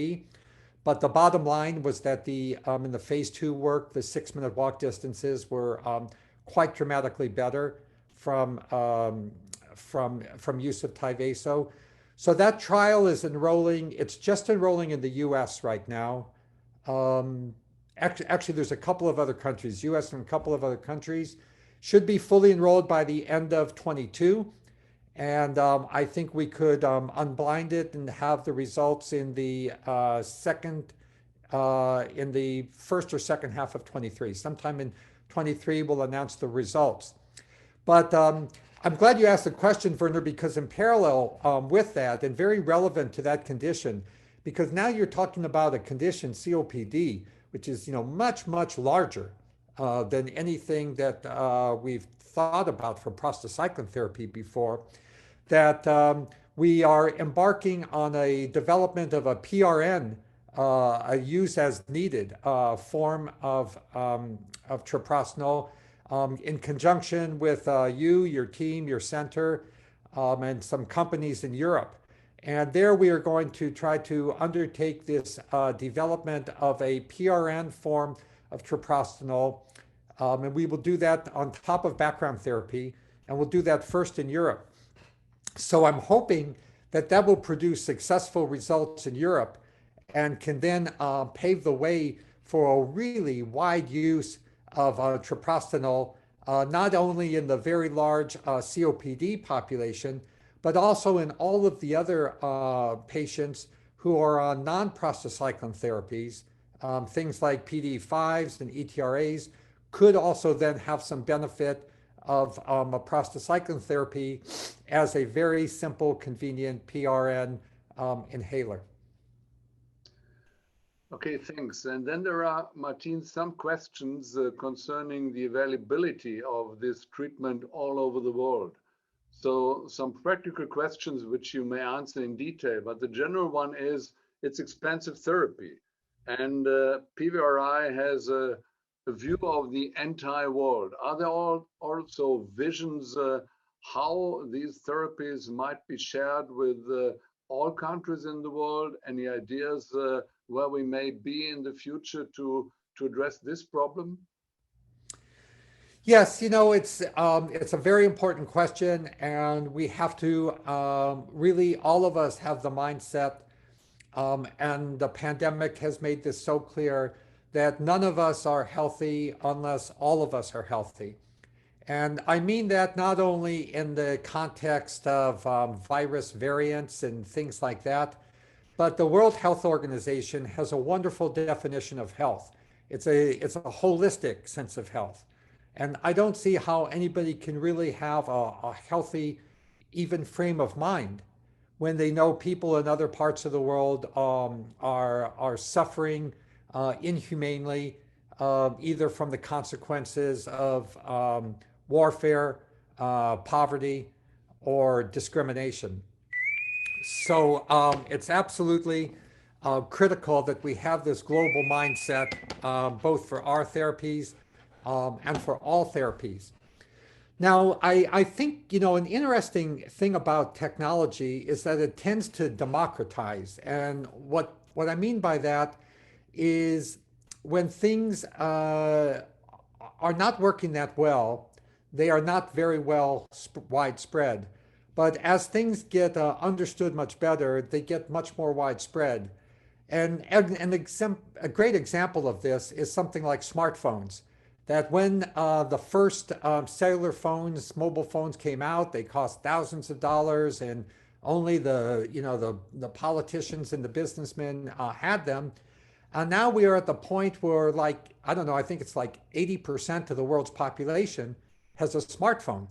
C: But the bottom line was that in the phase 2 work, the 6-minute walk distances were quite dramatically better from use of Tyvaso. So that trial is enrolling. It's just enrolling in the US right now. actually there's a couple of other countries, US and a couple of other countries, should be fully enrolled by the end of 22. And I think we could unblind it and have the results in the in the first or second half of 23. Sometime in 23, we'll announce the results. But I'm glad you asked the question, Werner, because in parallel with that, and very relevant to that condition, because now you're talking about a condition, COPD, which is much, much larger than anything that we've thought about for prostacyclin therapy before, that we are embarking on a development of a PRN, a use as needed form of treprostinil in conjunction with you, your team, your center, and some companies in Europe. And there we are going to try to undertake this development of a PRN form of treprostinil. And we will do that on top of background therapy, and we'll do that first in Europe. So I'm hoping that that will produce successful results in Europe and can then pave the way for a really wide use of treprostinil, not only in the very large COPD population, but also in all of the other patients who are on non-prostacyclin therapies. Things like PDE5s and ETRAs could also then have some benefit of a prostacyclin therapy as a very simple, convenient PRN inhaler.
F: Okay, thanks. And then there are, Martine, some questions concerning the availability of this treatment all over the world. So some practical questions which you may answer in detail, but the general one is it's expensive therapy. And PVRI has a view of the entire world. Are there also visions how these therapies might be shared with all countries in the world? Any ideas where we may be in the future to address this problem?
C: Yes, it's a very important question, and we have to really, all of us have the mindset, and the pandemic has made this so clear that none of us are healthy unless all of us are healthy. And I mean that not only in the context of virus variants and things like that, but the World Health Organization has a wonderful definition of health. It's a holistic sense of health. And I don't see how anybody can really have a healthy, even frame of mind when they know people in other parts of the world are suffering inhumanely, either from the consequences of warfare, poverty, or discrimination. So it's absolutely critical that we have this global mindset, both for our therapies and for all therapies. Now, I think, an interesting thing about technology is that it tends to democratize. And what I mean by that is when things are not working that well, they are not very well widespread. But as things get understood much better, they get much more widespread. And a great example of this is something like smartphones. That when the first cellular phones, mobile phones came out, they cost thousands of dollars, and only the politicians and the businessmen had them. And now we are at the point where, like, I don't know, I think it's like 80% of the world's population has a smartphone.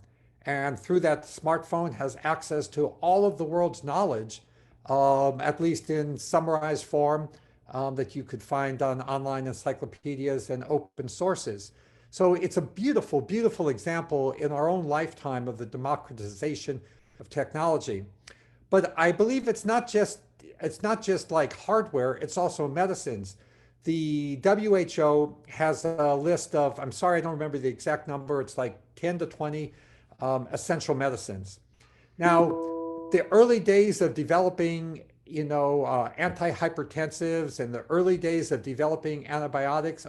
C: And through that smartphone has access to all of the world's knowledge, at least in summarized form that you could find on online encyclopedias and open sources. So it's a beautiful, beautiful example in our own lifetime of the democratization of technology. But I believe it's not just like hardware, it's also medicines. The WHO has a list of, I'm sorry, I don't remember the exact number, it's like 10 to 20 essential medicines. Now, the early days of developing, antihypertensives and the early days of developing antibiotics,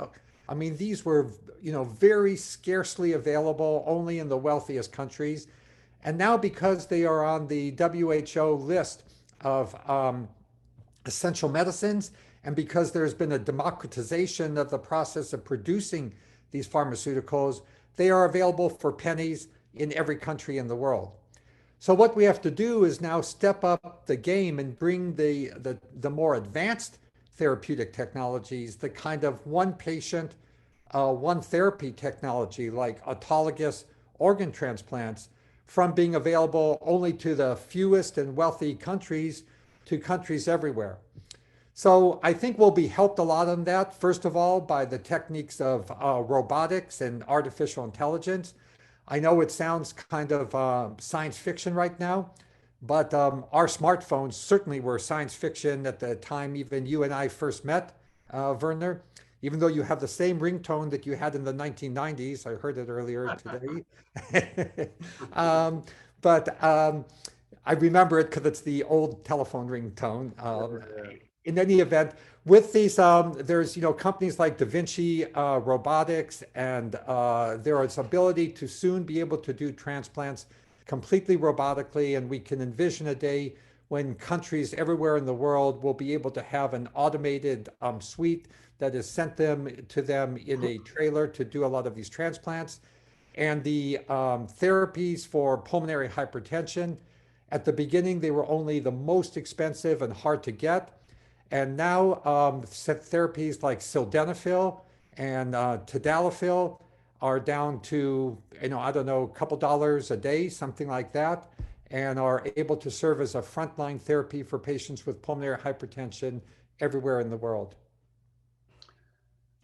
C: I mean, these were, very scarcely available only in the wealthiest countries. And now because they are on the WHO list of essential medicines, And because there's been a democratization of the process of producing these pharmaceuticals, they are available for pennies in every country in the world. So what we have to do is now step up the game and bring the more advanced therapeutic technologies, the kind of one patient, one therapy technology like autologous organ transplants, from being available only to the fewest and wealthy countries to countries everywhere. So I think we'll be helped a lot on that, first of all, by the techniques of robotics and artificial intelligence. I know it sounds kind of science fiction right now, but our smartphones certainly were science fiction at the time even you and I first met, Werner. Even though you have the same ringtone that you had in the 1990s, I heard it earlier today. But I remember it because it's the old telephone ringtone. In any event, with these, there's companies like Da Vinci Robotics, and there is ability to soon be able to do transplants completely robotically, and we can envision a day when countries everywhere in the world will be able to have an automated suite that is sent to them in a trailer to do a lot of these transplants. And the therapies for pulmonary hypertension, at the beginning, they were only the most expensive and hard to get. And now therapies like sildenafil and tadalafil are down to, I don't know, a couple dollars a day, something like that, and are able to serve as a frontline therapy for patients with pulmonary hypertension everywhere in the world.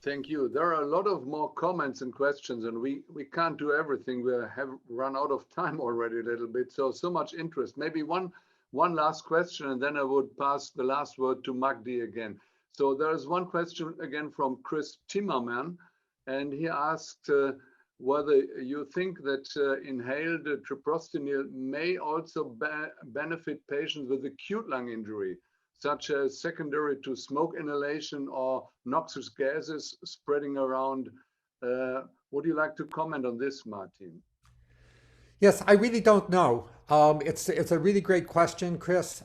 F: Thank you. There are a lot of more comments and questions, and we can't do everything. We have run out of time already a little bit. So much interest. Maybe one last question, and then I would pass the last word to Magdi again. So there is one question again from Chris Timmerman, and he asked whether you think that inhaled treprostinil may also benefit patients with acute lung injury, such as secondary to smoke inhalation or noxious gases spreading around. Would you like to comment on this, Martine?
C: Yes, I really don't know. It's a really great question, Chris.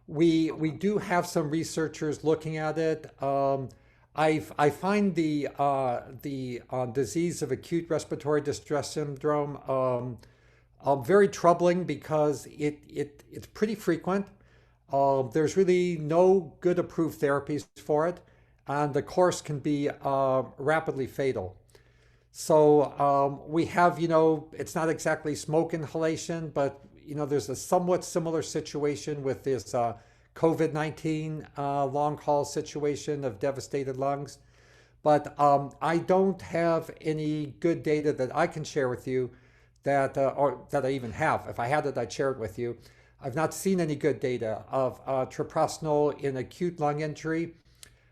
C: We do have some researchers looking at it. I find the disease of acute respiratory distress syndrome very troubling because it's pretty frequent. There's really no good approved therapies for it, and the course can be rapidly fatal. So we have, it's not exactly smoke inhalation, but there's a somewhat similar situation with this COVID-19 long haul situation of devastated lungs. But I don't have any good data that I can share with you or that I even have. If I had it, I'd share it with you. I've not seen any good data of treprostinil in acute lung injury.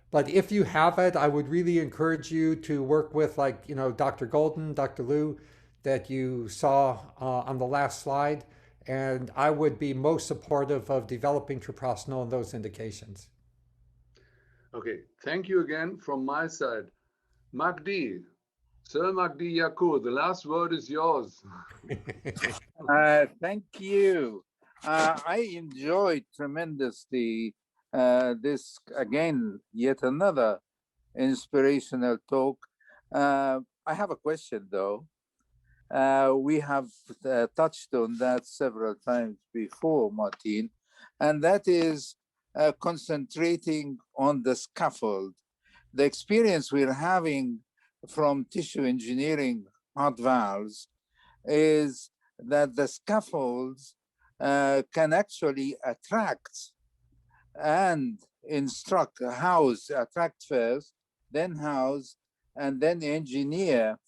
C: But if you have it, I would really encourage you to work with Dr. Golden, Dr. Liu, that you saw on the last slide. And I would be most supportive of developing treprostinil in those indications.
F: Okay, thank you again from my side. Magdi, Sir Magdi Yacoub, the last word is yours.
B: Thank you. I enjoyed tremendously this, again, yet another inspirational talk. I have a question, though. We have touched on that several times before, Martine, and that is concentrating on the scaffold. The experience we're having from tissue engineering heart valves is that the scaffolds can actually attract and attract first, then house, and then instruct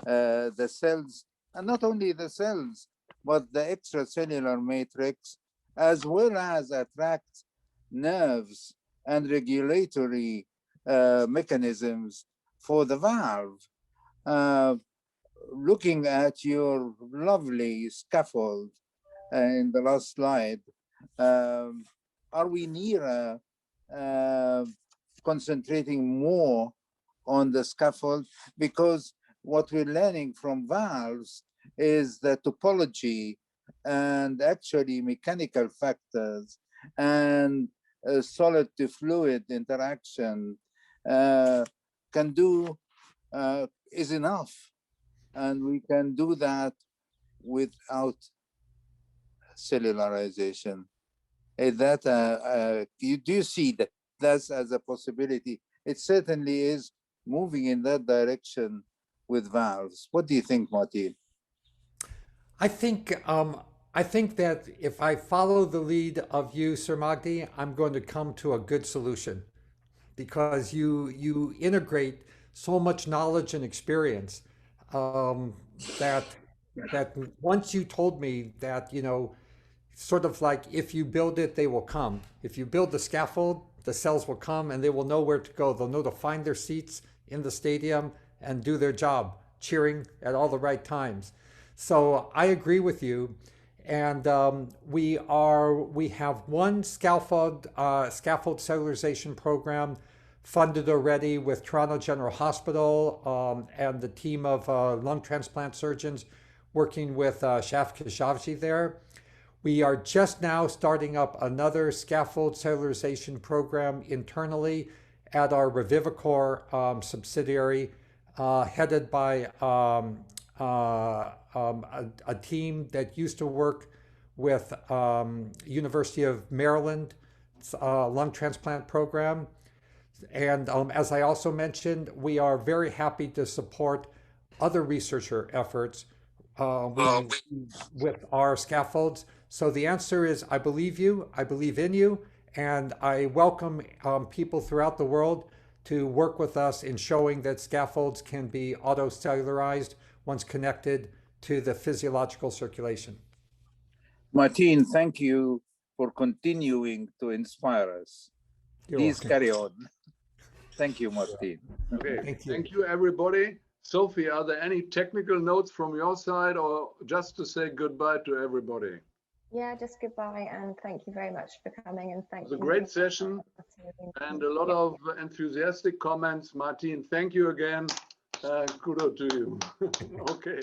B: the cells, and not only the cells, but the extracellular matrix, as well as attract nerves and regulatory mechanisms for the valve. Looking at your lovely scaffold in the last slide, are we near concentrating more on the scaffold? Because what we're learning from valves is the topology and actually mechanical factors and solid to fluid interaction can do is enough. And we can do that without cellularization. Is that do you see that that's as a possibility? It certainly is moving in that direction with valves. What do you think, Martine?
C: I think that if I follow the lead of you, Sir Magdi, I'm going to come to a good solution, because you integrate so much knowledge and experience that once you told me that, sort of like, if you build it, they will come. If you build the scaffold, the cells will come and they will know where to go. They'll know to find their seats in the stadium and do their job, cheering at all the right times. So I agree with you. And we have one scaffold cellularization program funded already with Toronto General Hospital and the team of lung transplant surgeons working with Shaf Khashoggi there. We are just now starting up another scaffold cellularization program internally at our Revivicor subsidiary, headed by a team that used to work with University of Maryland lung transplant program. And as I also mentioned, we are very happy to support other researcher efforts with our scaffolds. So the answer is, I believe you, I believe in you, and I welcome people throughout the world to work with us in showing that scaffolds can be auto-cellularized once connected to the physiological circulation.
B: Martine, thank you for continuing to inspire us. Please carry on. Thank you, Martine.
F: Okay, thank you, everybody. Sophie, are there any technical notes from your side, or just to say goodbye to everybody?
A: Yeah, just goodbye, and thank you very much for coming, and thank you.
F: It was a great session and a lot of enthusiastic comments. Martine, thank you again. Kudos to you. Okay.